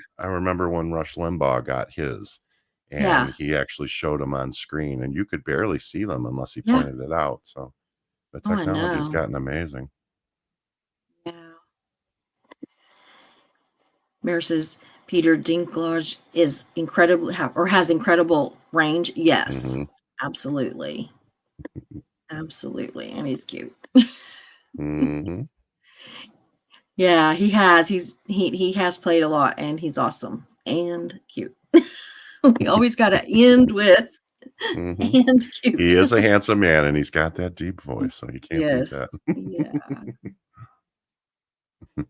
when Rush Limbaugh got his, and Yeah. he actually showed them on screen, and you could barely see them unless he Yeah. pointed it out, so the Oh, I technology's know. gotten amazing. Yeah. Mayor says Peter Dinklage is incredible or has incredible range. Yes, Mhm. absolutely. Absolutely, and he's cute. Mhm. Yeah, he has. He has played a lot, and he's awesome and cute. We always gotta end with Mhm. "and He cute." is a handsome man, and he's got that deep voice, so you can't beat Yes. that. Yeah.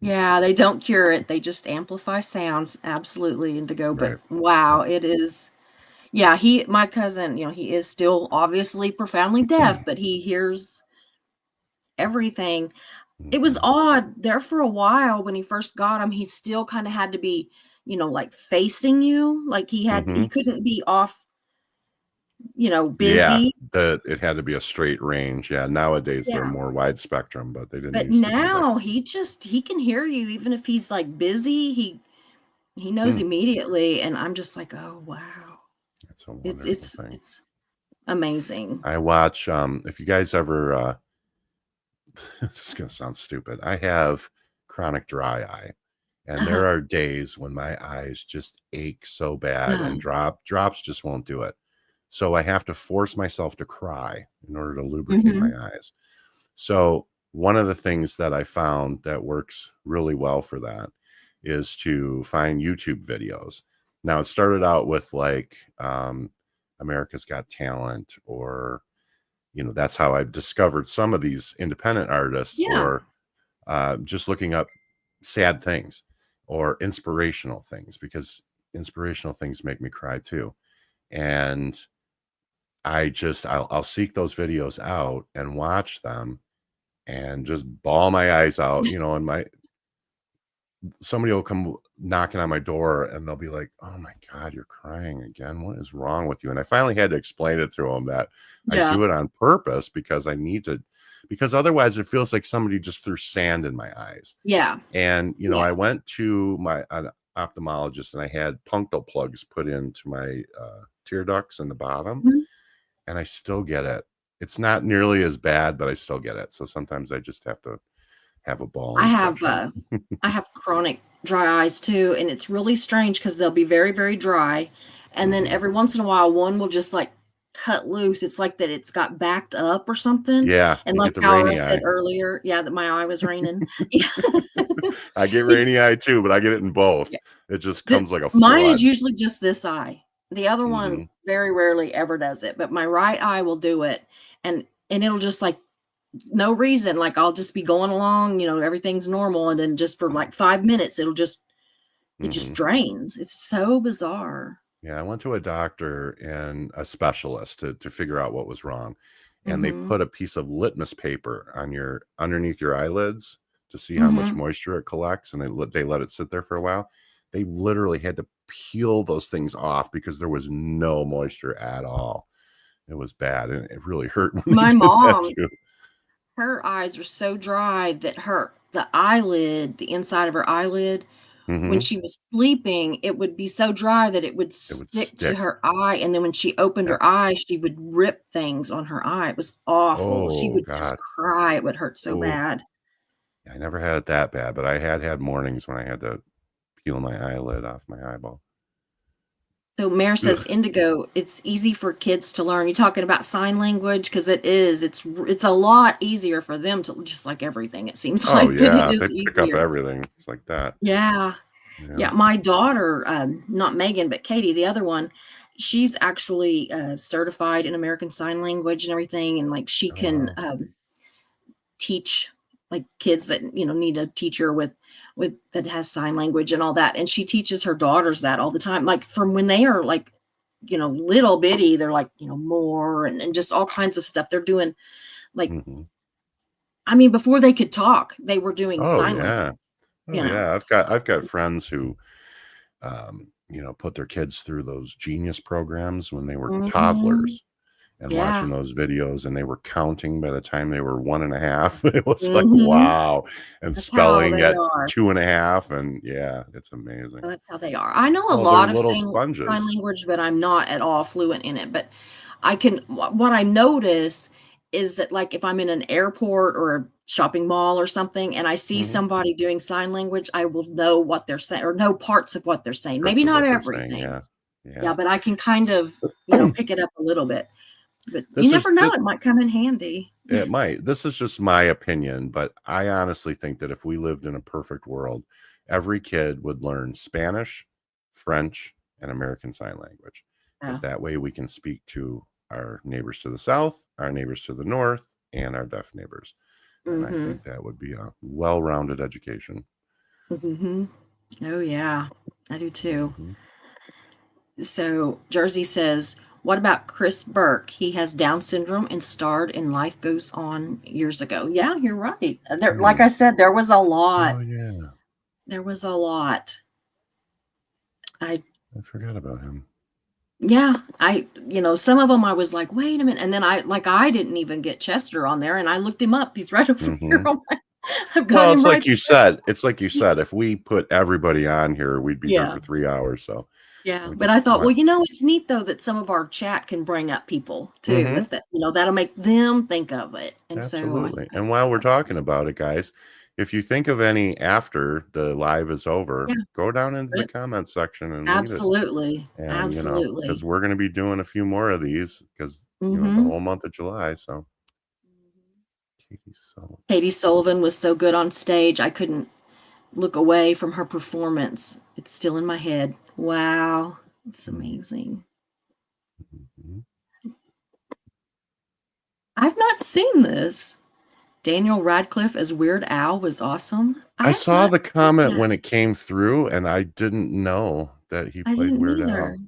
Yeah, they don't cure it, they just amplify sounds, absolutely, indigo, but Right. wow, it is. Yeah, my cousin, he is still obviously profoundly deaf, but he hears everything. It was Mhm. odd there for a while when he first got him, he still kinda had to be, like, facing you, like, he Mhm. couldn't be off, Yeah, busy. it had to be a straight range, yeah, nowadays, they're Yeah, more wide spectrum, but they didn't but used to be like now he can hear you even if he's, like, busy, he knows mm, immediately, and I'm just like, "Oh, wow." it's a It's wonderful it's thing. it's amazing. I watch, if you guys ever, this is gonna sound stupid, I have chronic dry eye, and there Uh-huh. are days when my eyes just ache so bad, and drops just won't do it. So I have to force myself to cry in order to lubricate my Mhm. eyes. So one of the things that I found that works really well for that is to find YouTube videos. Now it started out with like America's Got Talent, or that's how I've discovered some of these independent artists, Yeah. or just looking up sad things or inspirational things, because inspirational things make me cry too. And I'll seek those videos out and watch them and just bawl my eyes out, and somebody will come knocking on my door and they'll be like, "Oh my God, you're crying again. What is wrong with you?" And I finally had to explain it to them that I Yeah. do it on purpose because I need to, because otherwise it feels like somebody just threw sand in my eyes. Yeah. And, Yeah. I went to an ophthalmologist and I had punctal plugs put into my tear ducts in the bottom, Mhm. and I still get it it's not nearly as bad, but I still get it. So sometimes I just have to have a ball I and have flush it. I have chronic dry eyes too, and it's really strange because they'll be very, very dry, and then Mhm. every once in a while, one will just like cut loose. It's like that it's got backed up or something. Yeah, And you like get the how I rainy said eye. earlier, yeah, that my eye was raining. Yeah. I get It's rainy eye too, but I get it in both. yeah. It just The comes like a mine is flood. usually just this eye. The other one Mhm. very rarely ever does it, but my right eye will do it, and it'll just like no reason, like, I'll just be going along, everything's normal, and then just for, like, 5 minutes, it just Mhm. drains. It's so bizarre. Yeah, I went to a doctor and a specialist to figure out what was wrong, and they Mhm. put a piece of litmus paper on your underneath your eyelids to see how much Mhm. moisture it collects, and they let it sit there for a while. They literally had to peel those things off because there was no moisture at all. It was bad, and it really hurt when they My did that mom, too. her eyes were so dry that the eyelid, the inside of her eyelid, when Mhm. she was sleeping, it would be so dry that it would It would stick to stick. her eye, and then when she opened Yep. her eye, she would rip things on her eye. It was awful. She Oh would just god. cry. It would hurt so Oh, bad. I never had it that bad, but I had mornings when I had to peel my eyelid off my eyeball. So Mare says, Ugh. "Indigo, it's easy for kids to learn." You talking about sign language? Because it is. It's a lot easier for them to just like everything, it seems Oh, like that it yeah, they is pick up easier. everything. It's like that. Yeah. Yeah. Yeah, my daughter, not Megan, but Katie, the other one, she's actually, certified in American Sign Language and everything, and, like, she Oh, can, wow. teach, like, kids that, need a teacher with that has sign language and all that, and she teaches her daughters that all the time, like, from when they are, like, little bitty, they're like, more and just all kinds of stuff. They're doing, like Mhm. I mean, before they could talk, they were doing Oh, sign language, yeah. Oh, you know? yeah. I've got friends who, put their kids through those Genius programs when they were Mhm. toddlers and Yeah. watching those videos, and they were counting by the time they were 1.5. It was like, Mhm. wow, and That's how spelling they at are. 2.5, and yeah, it's amazing. That's how they are. I know a Well, they're lot of little sign sponges. language, but I'm not at all fluent in it, but what I notice is that, like, if I'm in an airport or a shopping mall or something, and I see Mhm. somebody doing sign language, I will know what they're saying or know parts of what they're saying. Parts Maybe of not what they're saying, everything. yeah. Yeah, Yeah. but I can kind of, pick it up a little bit. But you This is never know, this it might come in handy. It might. This is just my opinion, but I honestly think that if we lived in a perfect world, every kid would learn Spanish, French, and American Sign Language, because Yeah. that way we can speak to our neighbors to the south, our neighbors to the north, and our deaf neighbors. And I Mhm. think that would be a well-rounded education. Mhm. Oh, yeah. I do too. Mhm. So Jersey says, "What about Chris Burke? He has Down syndrome and starred in Life Goes On years ago." Yeah, you're right. There, like Hmm. I said, there was a lot. Oh yeah, There was a lot. I I forgot about him. yeah, some of them I was like, wait a minute, and then I didn't even get Chester on there, and I looked him up. He's right over here. Hmm. I've got Well, him it's right like you there. said. It's like you said. If we put everybody on here, we'd be here Yeah. for 3 hours. So Yeah, we but I just thought, well, want. it's neat though that some of our chat can bring up people too, Mhm. that'll make them think of it, and so Absolutely. I And while we're that's talking about it, guys, if you think of any after the live is over, yeah, go down into the but comment section and leave it. absolutely, And, because absolutely. we're going to be doing a few more of these because, the Mhm. whole month of July. So, Katie Sullivan. Katie Sullivan was so good on stage, I couldn't look away from her performance. It's still in my head. Wow, it's amazing. Mhm. I've not seen this. Daniel Radcliffe as Weird Al was awesome. I I have saw not the seen comment that. when it came through, and I didn't know that he I played didn't Weird either. Al.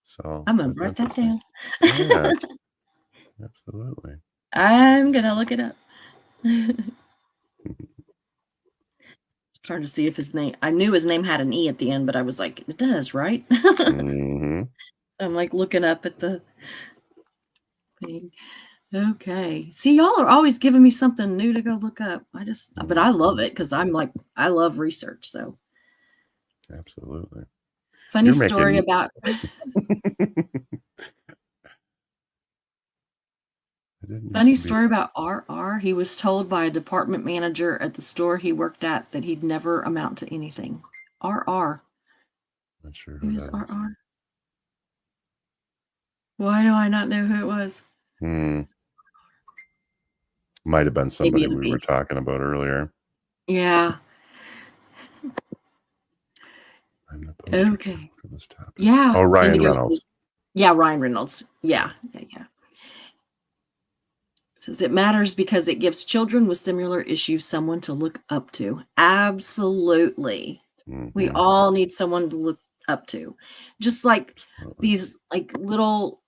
So I'm gonna that's write that interesting. down. Yeah, absolutely. I'm gonna look it up. Trying to see if his name I knew his name had an E at the end, but I was like, "It does, right?" Hmm. So I'm, like, looking up at the thing. Okay. See, y'all are always giving me something new to go look up. But I love Hmm. it because 'cause I'm, like I love research, so Absolutely. funny You're story making. about I didn't used Funny to be. story about RR. He was told by a department manager at the store he worked at that he'd never amount to anything. RR. Not sure Who who is that is. RR? Why do I not know who it was? Hmm. Might have been Maybe somebody it'll we were be. talking about earlier. Yeah. I'm the poster child Okay. for this topic. Yeah. Oh, Ryan Indigo Reynolds. says, yeah, Ryan Reynolds. Yeah. Yeah. It says it matters because it gives children with similar issues someone to look up to. Absolutely. We Mhm. all need someone to look up to. Just like Absolutely. these like little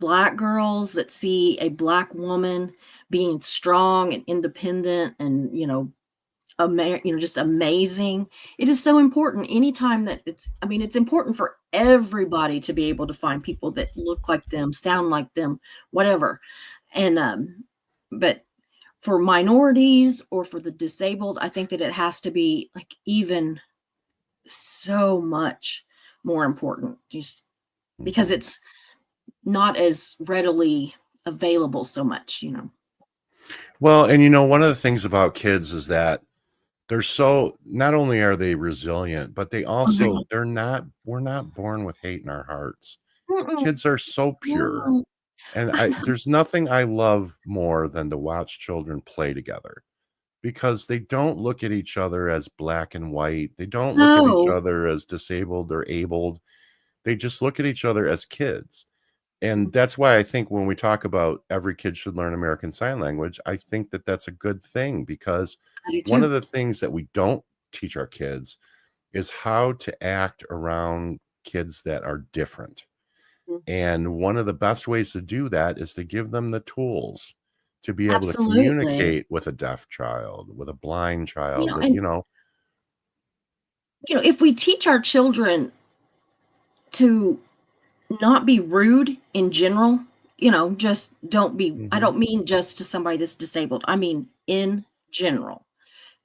Black girls that see a Black woman being strong and independent and, just amazing. It is so important anytime that it's important for everybody to be able to find people that look like them, sound like them, whatever. And, but for minorities or for the disabled, I think that it has to be like even so much more important just because Mhm. it's not as readily available so much. Well, and one of the things about kids is that not only are they resilient, but Mhm. we're not born with hate in our hearts. Mm-mm. Kids are so pure. No. And there's nothing I love more than to watch children play together because they don't look at each other as black and white. They don't look at each No. other as disabled or abled. They just look at each other as kids. And that's why I think when we talk about every kid should learn American Sign Language, I think that that's a good thing because I do one of too. the things that we don't teach our kids is how to act around kids that are different. Mm. And one of the best ways to do that is to give them the tools to be able to Absolutely. communicate with a deaf child, with a blind You child, know, and if we teach our children to not be rude in general, just don't be I Mhm, don't mean just to somebody that's disabled. I mean in general.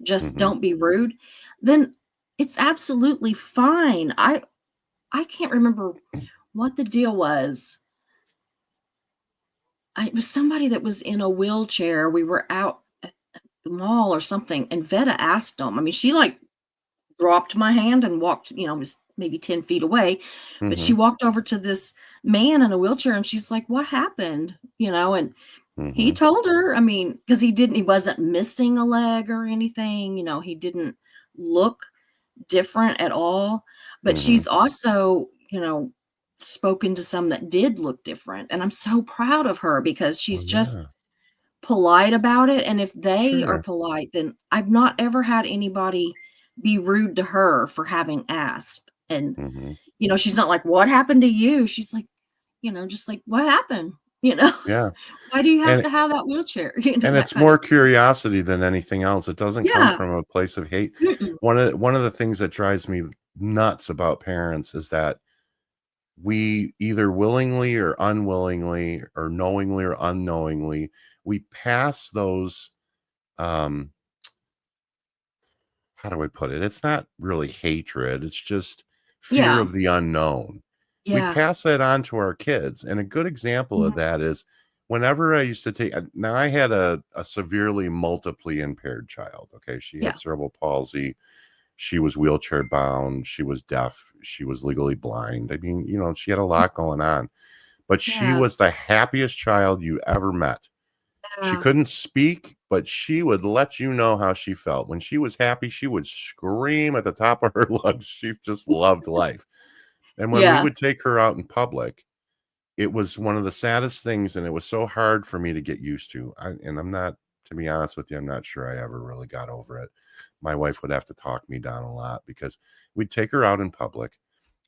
Just mhm, don't be rude, then it's absolutely fine. I can't remember what the deal was. It was somebody that was in a wheelchair. We were out at the mall or something, and Veta asked him. I mean, she like dropped my hand and walked, was maybe 10 feet away, but she mhm, walked over to this man in a wheelchair and she's like, "What happened?" And he mhm, told her, I mean, because he wasn't missing a leg or anything, he didn't look different at all. But mhm. she's also, spoken to some that did look different. And I'm so proud of her because Well, she's just yeah, polite about it. And if they are sure. polite, then I've not ever had anybody be rude to her for having asked. And, Mhm. she's not like, "What happened to you?" She's like, just like, "What happened?" You know, Yeah, "Why do you have and to have that wheelchair?" and That it's kind of more curiosity than anything else. It doesn't come yeah. from a place of hate. Mm-mm. One of the things that drives me nuts about parents is that we either willingly or unwillingly or knowingly or unknowingly, we pass those, um how do I put it? It's not really hatred, it's just fear Yeah. of the unknown. We Yeah. pass that on to our kids, and a good example of Mhm. that is whenever I used to take now I had a severely multiply impaired child, okay? She Yeah. had cerebral palsy, she was wheelchair bound, she was deaf, she was legally blind. I mean, she had a lot going on, but she Yeah. was the happiest child you ever met. She Yeah. couldn't speak, but she would let you know how she felt. When she was happy, she would scream at the top of her lungs. She just loved life. And when we Yeah. would take her out in public, it was one of the saddest things, and it was so hard for me to get used to. I'm not, to be honest with you, I'm not sure I ever really got over it. My wife would have to talk me down a lot because we'd take her out in public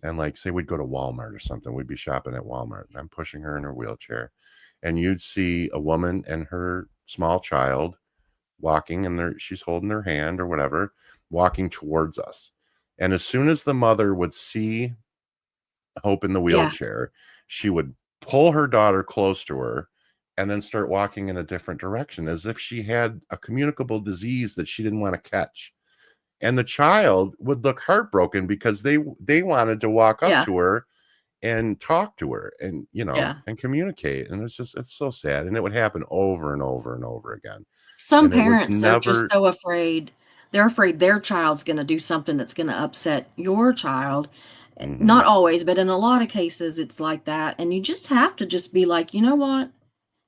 and, like, say we'd go to Walmart or something. We'd be shopping at Walmart and I'm pushing her in her wheelchair. And you'd see a woman and her small child walking, and she's holding her hand or whatever, walking towards us. And as soon as the mother would see Hope in the Yeah. wheelchair, she would pull her daughter close to her and then start walking in a different direction as if she had a communicable disease that she didn't want to catch. And the child would look heartbroken because they wanted to walk up Yeah. to her and talk to her and, Yeah. and communicate. And it's so sad. And it would happen over and over and over again. Some And it was parents are just never, so afraid. They're afraid their child's gonna do something that's gonna upset your child. Mhm, Not always, but in a lot of cases, it's like that, and you just have to just be like, "You know what?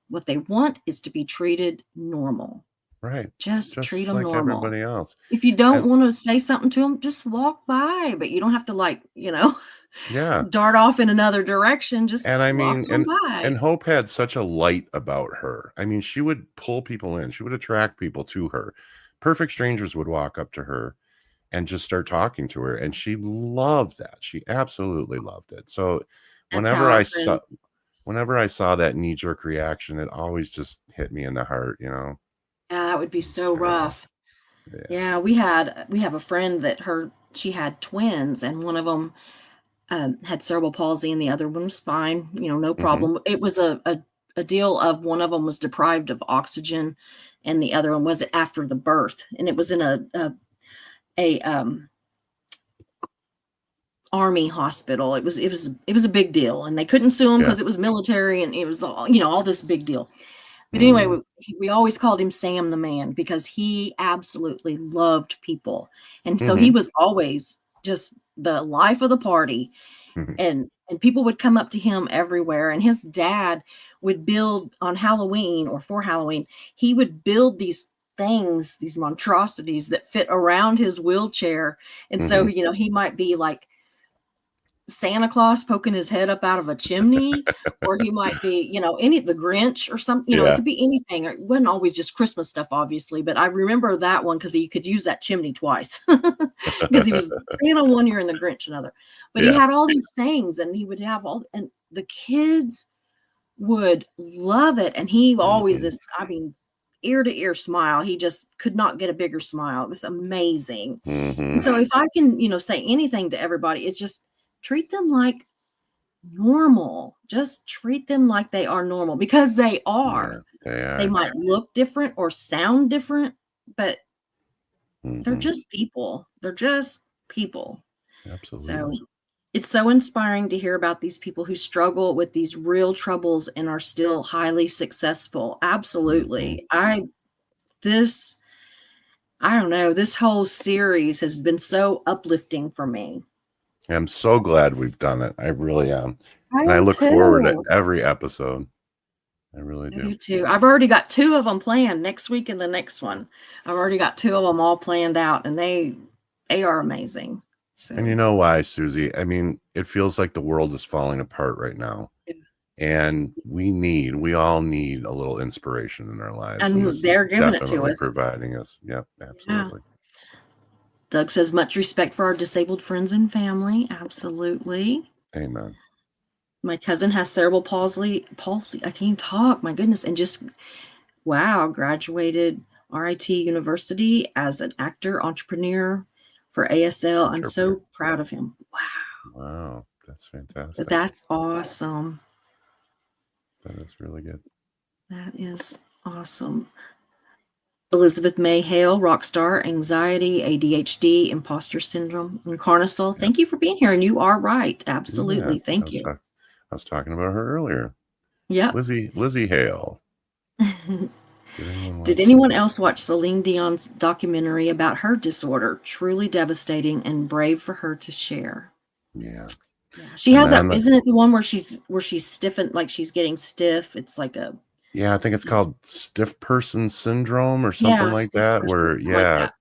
What they want is to be treated normal. right. Just treat Just them like normal. everybody else. If you don't And wanna say something to them, just walk by, but you don't have to, like, yeah. dart off in another direction, just And I walk mean, on and by." Hope had such a light about her. I mean, she would pull people in. She would attract people to her. Perfect strangers would walk up to her and just start talking to her, and she loved that. She absolutely loved it. So That's how whenever our I friend. saw whenever I saw that knee-jerk reaction, it always just hit me in the heart. Yeah, that would be It's so terrible. rough. Yeah. Yeah, we have a friend that she had twins, and one of them had cerebral palsy and the other one was fine, no Mhm. problem. It was a deal of one of them was deprived of oxygen and the other one was after the birth. And it was in a army hospital. It was a big deal, and they couldn't sue him Yeah. because it was military and it was all this big deal. But anyway, Mm. we always called him Sam the Man because he absolutely loved people. And so he Mhm. was always just the life of the party. Mhm. And people would come up to him everywhere, and his dad would build on Halloween or for Halloween, he would build these things, these monstrosities that fit around his wheelchair. And so, Mhm. he might be like Santa Claus poking his head up out of a chimney, or he might be, any the Grinch or something, it Yeah. could be anything. It wasn't always just Christmas stuff, obviously, but I remember that one because he could use that chimney twice because he was Santa one year and the Grinch another. But he Yeah. had all these things, and he would have and the kids would love it. And he always Mhm. this, I mean, ear to ear smile. He just could not get a bigger smile. It was amazing. And Mhm. so if I can, say anything to everybody, it's just treat them like normal. Just treat them like they are normal because they Yeah, are. they They are. might look different or sound different, but they're Mhm. just people. They're just people. So Absolutely. it's so inspiring to hear about these people who struggle with these real troubles and are still highly successful. Mhm. Absolutely. This I don't know, this whole series has been so uplifting for me. I'm so glad we've done it. I really am. I And I am look forward to too. every episode. I really I do. do too. I've already got 2 of them planned next week and the next one. I've already got 2 of them all planned out, and they are amazing. And So, you know why, Susie? I mean, it feels like the world is falling apart right now. yeah. And we all need a little inspiration in our lives. And And this is they're giving it to definitely us. providing us. Yep, Yeah. absolutely. Doug says, "Much respect for our disabled friends and family." Absolutely. Amen. My cousin has cerebral palsy. I can't even talk, my goodness, and just wow, graduated RIT University as an actor, entrepreneur for ASL. I'm Interpreter. so proud of him. Wow. Wow. That's fantastic. That's awesome. That is really good. That is awesome. Elizabeth May Hale, rock star, anxiety, ADHD, imposter syndrome, and Carnosol. Yep. Thank you for being here. And you are right. Yeah. Absolutely. Thank you. I was talking about her earlier. Yep. Lizzie Hale. Did anyone Did watch anyone Celine? else watch Celine Dion's documentary about her disorder? Truly devastating and brave for her to share. Yeah. Yeah. She And has that, then isn't it the one where she's stiffened, like she's getting stiff? It's like a yeah, I think it's called stiff person syndrome or something yeah, like stiff that, person, where something like that.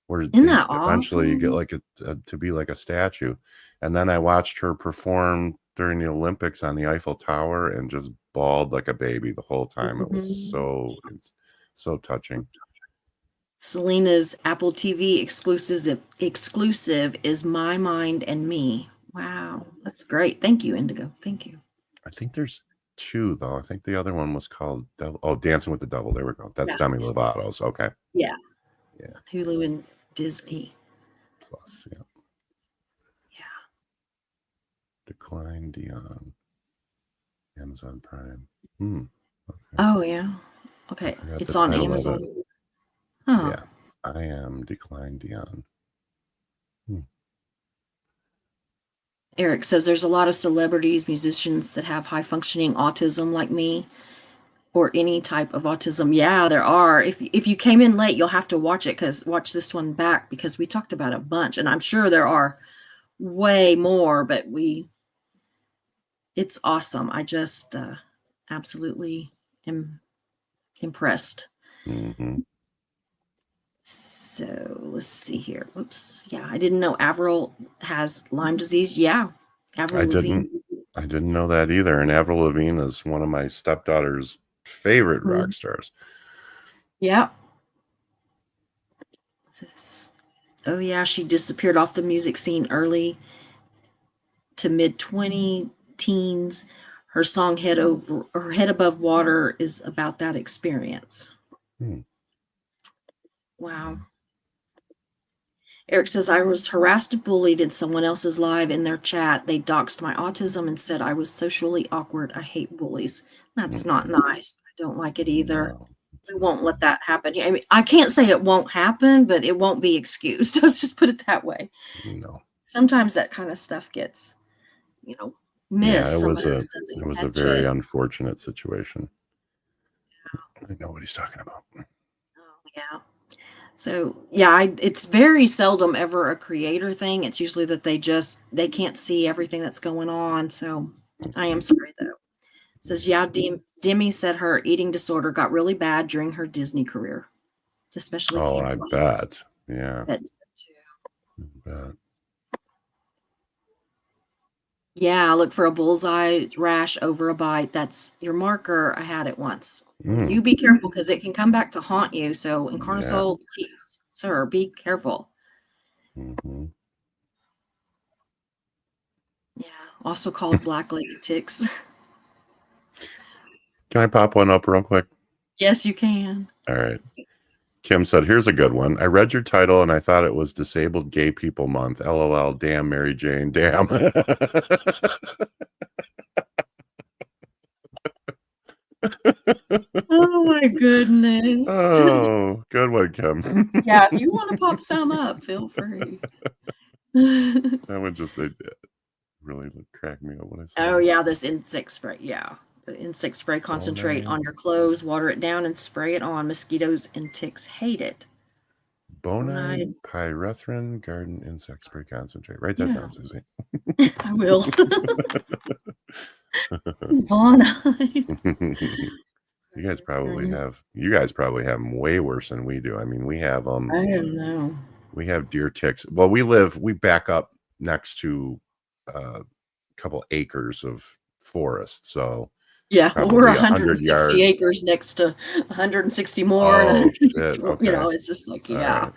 where Isn't they that eventually you get awful? like to be like a statue. And then I watched her perform during the Olympics on the Eiffel Tower and just bawled like a baby the whole time. It was Mhm. it's so touching. Selena's Apple TV exclusive is My Mind and Me. Wow, that's great. Thank you, Indigo. Thank you. I think there's two though. I think the other one was called Dancing with the Devil. There we go. That's Yeah, Demi Lovato's. Okay. yeah. Yeah. Hulu and Disney. Plus, yeah. Yeah. Decline Dion. Amazon Prime. Hmm. Okay. Oh yeah. I Okay, forgot the it's on title of it. Amazon. Huh. Yeah. I am Decline Dion. Hmm. Eric says there's a lot of celebrities, musicians that have high functioning autism like me or any type of autism. Yeah, there are. If you came in late, you'll have to watch this one back because we talked about a bunch, and I'm sure there are way more, but it's awesome. I just absolutely am impressed. Mm-hmm. So let's see here. Whoops. Yeah, I didn't know Avril has Lyme disease. Yeah, Avril Lavigne. I didn't know that either. And Avril Lavigne is one of my stepdaughter's favorite rock stars. Yeah. Oh yeah, she disappeared off the music scene early to mid 20 teens. Her song Head Above Water is about that experience. Wow. Eric says, I was harassed and bullied in someone else's live in their chat. They doxed my autism and said I was socially awkward. I hate bullies. That's not nice. I don't like it either. No, we won't let that happen. I mean, I can't say it won't happen, but it won't be excused. Let's just put it that way. No. Sometimes that kind of stuff gets, missed. Yeah, it was a very unfortunate situation. I know what he's talking about. Oh, yeah. So yeah, it's very seldom ever a creator thing. It's usually that they can't see everything that's going on. So I am sorry though. It says, yeah, Demi said her eating disorder got really bad during her Disney career, especially. Oh, I bet. Yeah. That's too. I bet. Yeah, look for a bullseye rash over a bite. That's your marker. I had it once. You be careful because it can come back to haunt you. So Incarnasol, please, sir, be careful. Mm-hmm. Yeah, also called black-legged ticks. Can I pop one up real quick? Yes, you can. All right. Kim said, here's a good one. I read your title and I thought it was Disabled Gay People Month. LOL, damn, Mary Jane, damn. Oh my goodness. Oh, good one, Kim. Yeah, if you want to pop some up, feel free. That one just really cracked me up when I saw Oh yeah, this insect spray. Yeah. The insect spray, concentrate on your clothes, water it down, and spray it on. Mosquitoes and ticks hate it. Bonine pyrethrin garden insect spray concentrate. Write that down, Susie. I will. Bonine. You guys probably have them way worse than we do. I mean, we have I don't know. We have deer ticks. Well, we back up next to a couple acres of forest, so yeah, we're 160 yards. acres next to 160 more. Oh, shit. Okay. It's just like, yeah.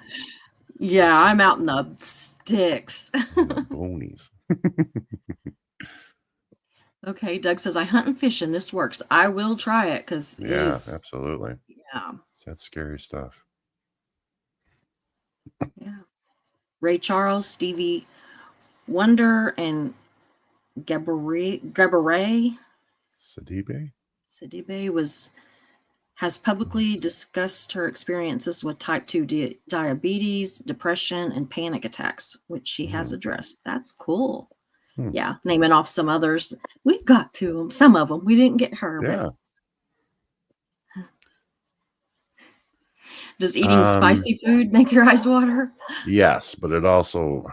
Yeah, I'm out in the sticks. Bonies. Okay, Doug says, I hunt and fish and this works. I will try it because absolutely. Yeah. That's scary stuff. Yeah. Ray Charles, Stevie Wonder, and Gabourey Sidibe has publicly discussed her experiences with type 2 diabetes, depression, and panic attacks, which she has addressed. That's cool. Yeah, naming off some others. We got to them. Some of them. We didn't get her. Yeah. But... Does eating spicy food make your eyes water? Yes, but it also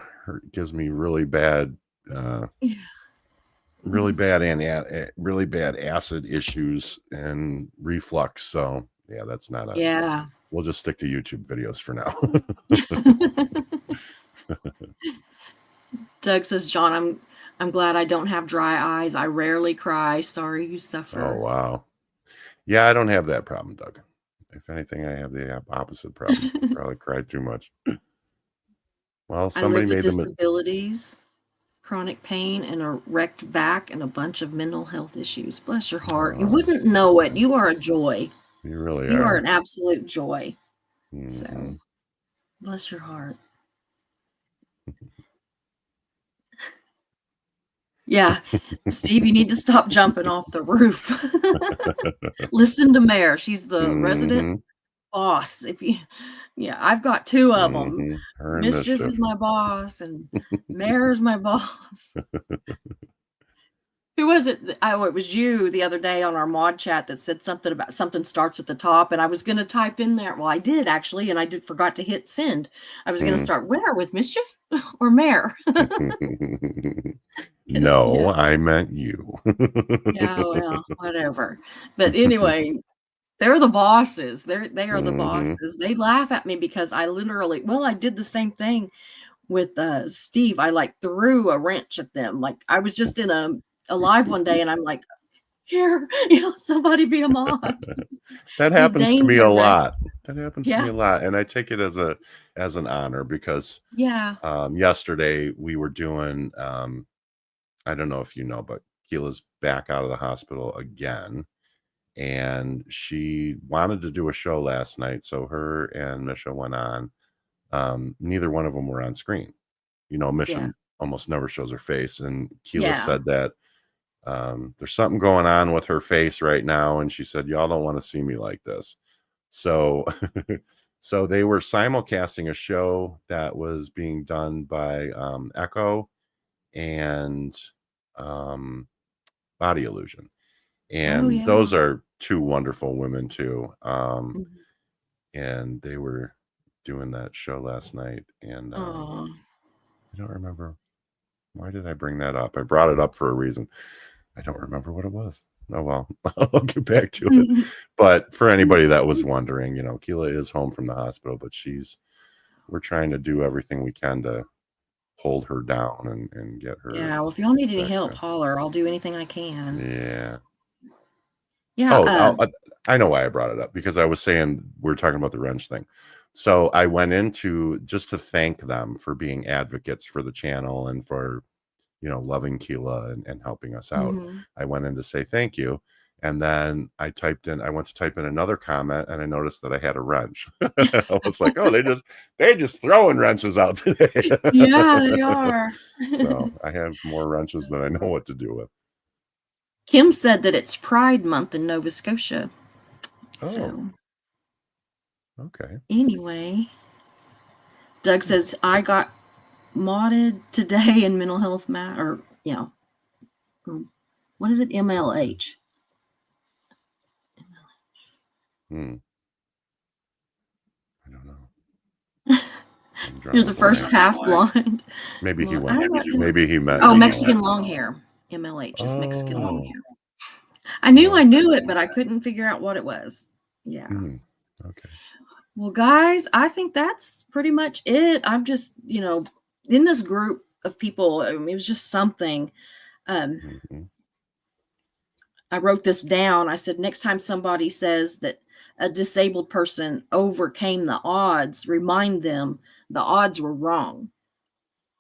gives me really bad really bad acid issues and reflux. So yeah, that's not we'll just stick to YouTube videos for now. Doug says, John, I'm glad I don't have dry eyes. I rarely cry. Sorry you suffer. Oh wow. Yeah, I don't have that problem, Doug. If anything, I have the opposite problem. Probably cried too much. Well, somebody made disabilities, chronic pain, and a wrecked back, and a bunch of mental health issues. Bless your heart. You wouldn't know it. You are a joy. You really are. You are an absolute joy. Mm-hmm. So, bless your heart. Yeah, Steve, you need to stop jumping off the roof. Listen to Mare. She's the resident boss. I've got two of them. Mhm. Her and Mischief Mischief. is my boss, and Mare is my boss. Who was it? Oh, it was you the other day on our mod chat that said something about something starts at the top, and I was going to type in there. Well, I did actually, and I forgot to hit send. I was going to Mm. start where with Mischief or Mare. No, I meant you. Yeah, well, whatever. But anyway, they're the bosses. They are the Mhm. bosses. They laugh at me because I did the same thing with Steve. I like threw a wrench at them. Like I was just in a live one day and I'm like, here, somebody be a mod. That These happens to Danes me a are back. lot. That happens to me Yeah, a lot, and I take it as an honor because, yeah. yesterday we were doing, I don't know if you know, but Keela's back out of the hospital again, and she wanted to do a show last night, so her and Misha went on. Neither one of them were on screen. Misha Yeah. almost never shows her face, and Keela Yeah. said that, there's something going on with her face right now, and she said, "Y'all don't wanna see me like this." So so they were simulcasting a show that was being done by, Echo and, um, Body Illusion, Oh and yeah. those are 2 wonderful women too, Mhm. and they were doing that show last night, and, Aw. I don't remember why did I bring that up? I brought it up for a reason. I don't remember what it was. Oh, well, I'll get back to it. But for anybody that was wondering, Keela is home from the hospital, but we're trying to do everything we can to hold her down and get her Yeah, well, if y'all need any back help, to. holler. I'll do anything I can. Yeah. Yeah, Oh, I know why I brought it up because I was saying we are talking about the wrench thing. So I went into just to thank them for being advocates for the channel and for loving Keela and helping us out. mhm. I went in to say thank you. And then I went to type in another comment and I noticed that I had a wrench. I was like, oh, they just throwing wrenches out today. Yeah, they are. So I have more wrenches than I know what to do with. Kim said that it's Pride Month in Nova Scotia. Oh, So, okay. anyway, Doug says, I got modded today in mental health or what is it? MLH. Hmm. I don't know. I'm You're drawing a the first blank. half blind. Maybe he Well, went. I don't know. Maybe he meant Oh, MLF. Mexican long hair. MLH is Mexican long Oh, hair. I knew well, I knew it, but I couldn't figure out what it was. Yeah. okay. Well, guys, I think that's pretty much it. I'm just, in this group of people, it was just something. Mhm. I wrote this down. I said, next time somebody says that a disabled person overcame the odds, remind them the odds were wrong.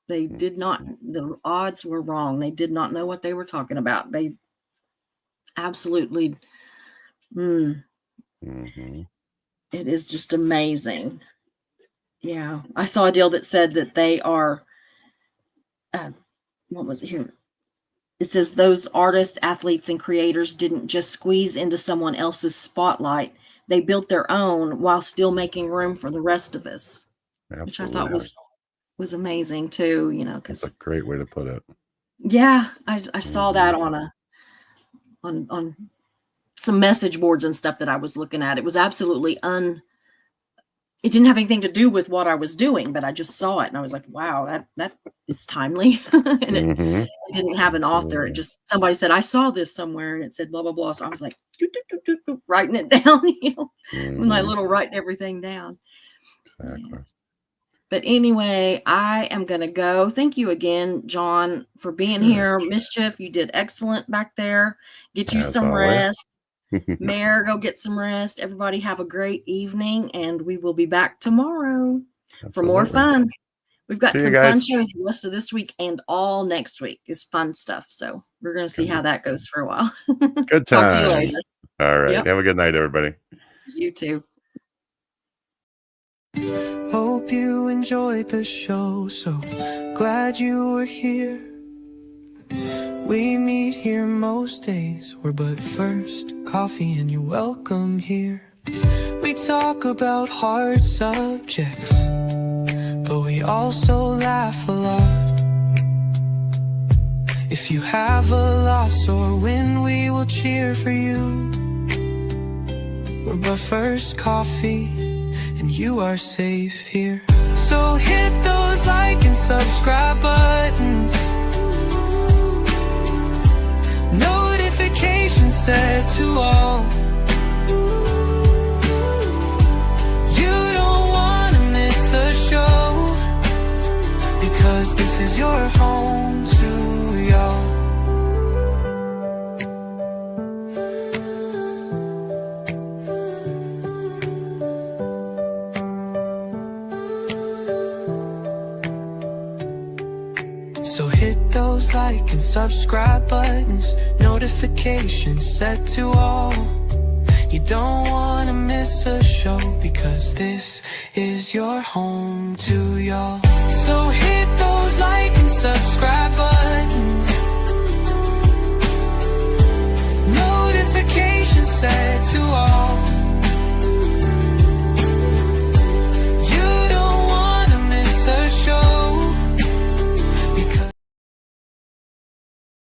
They did not, the odds were wrong. They did not know what they were talking about. They absolutely, it Mhm. is just amazing. Yeah. I saw a deal that said that they are, what was it here? It says those artists, athletes, and creators didn't just squeeze into someone else's spotlight. They built their own while still making room for the rest of us, which I thought Absolutely. was amazing too, That's a because great way to put it. yeah, I saw that Mhm. on some message boards and stuff that I was looking at. It was absolutely it didn't have anything to do with what I was doing, but I just saw it and I was like, wow, that is timely. And it Mhm. didn't have an author. It Absolutely. just somebody said, I saw this somewhere and it said blah blah blah. So I was like doot, doot, doot, doot, doot, writing it down, with my Mhm. little writing everything down. Yeah. Exactly. But anyway, I am gonna go. Thank you again, John, for being Sure. here. Mischief, you did excellent back there. Get you As some always. rest. Mare, go get some rest. Everybody have a great evening, and we will be back tomorrow for more Absolutely. fun. We've got See you some fun guys. shows the rest of this week and all next week is fun stuff. So we're going to see how Good, that goes for a while. good Talk to you later. times. All right. Yep. Have a good night, everybody. You too. Hope you enjoyed the show, so glad you were here. We meet here most days, we're but first coffee and you're welcome here. We talk about hard subjects, but we also laugh a lot. If you have a loss or win, we will cheer for you. But first coffee, and you are safe here. So hit those like and subscribe buttons, notifications set to all. You don't want to miss a show, because this is your home to y'all. So hit those like and subscribe buttons, notifications set to all. You don't want to miss a show, because this is your home to y'all. So hit those like and subscribe buttons, notifications set to all.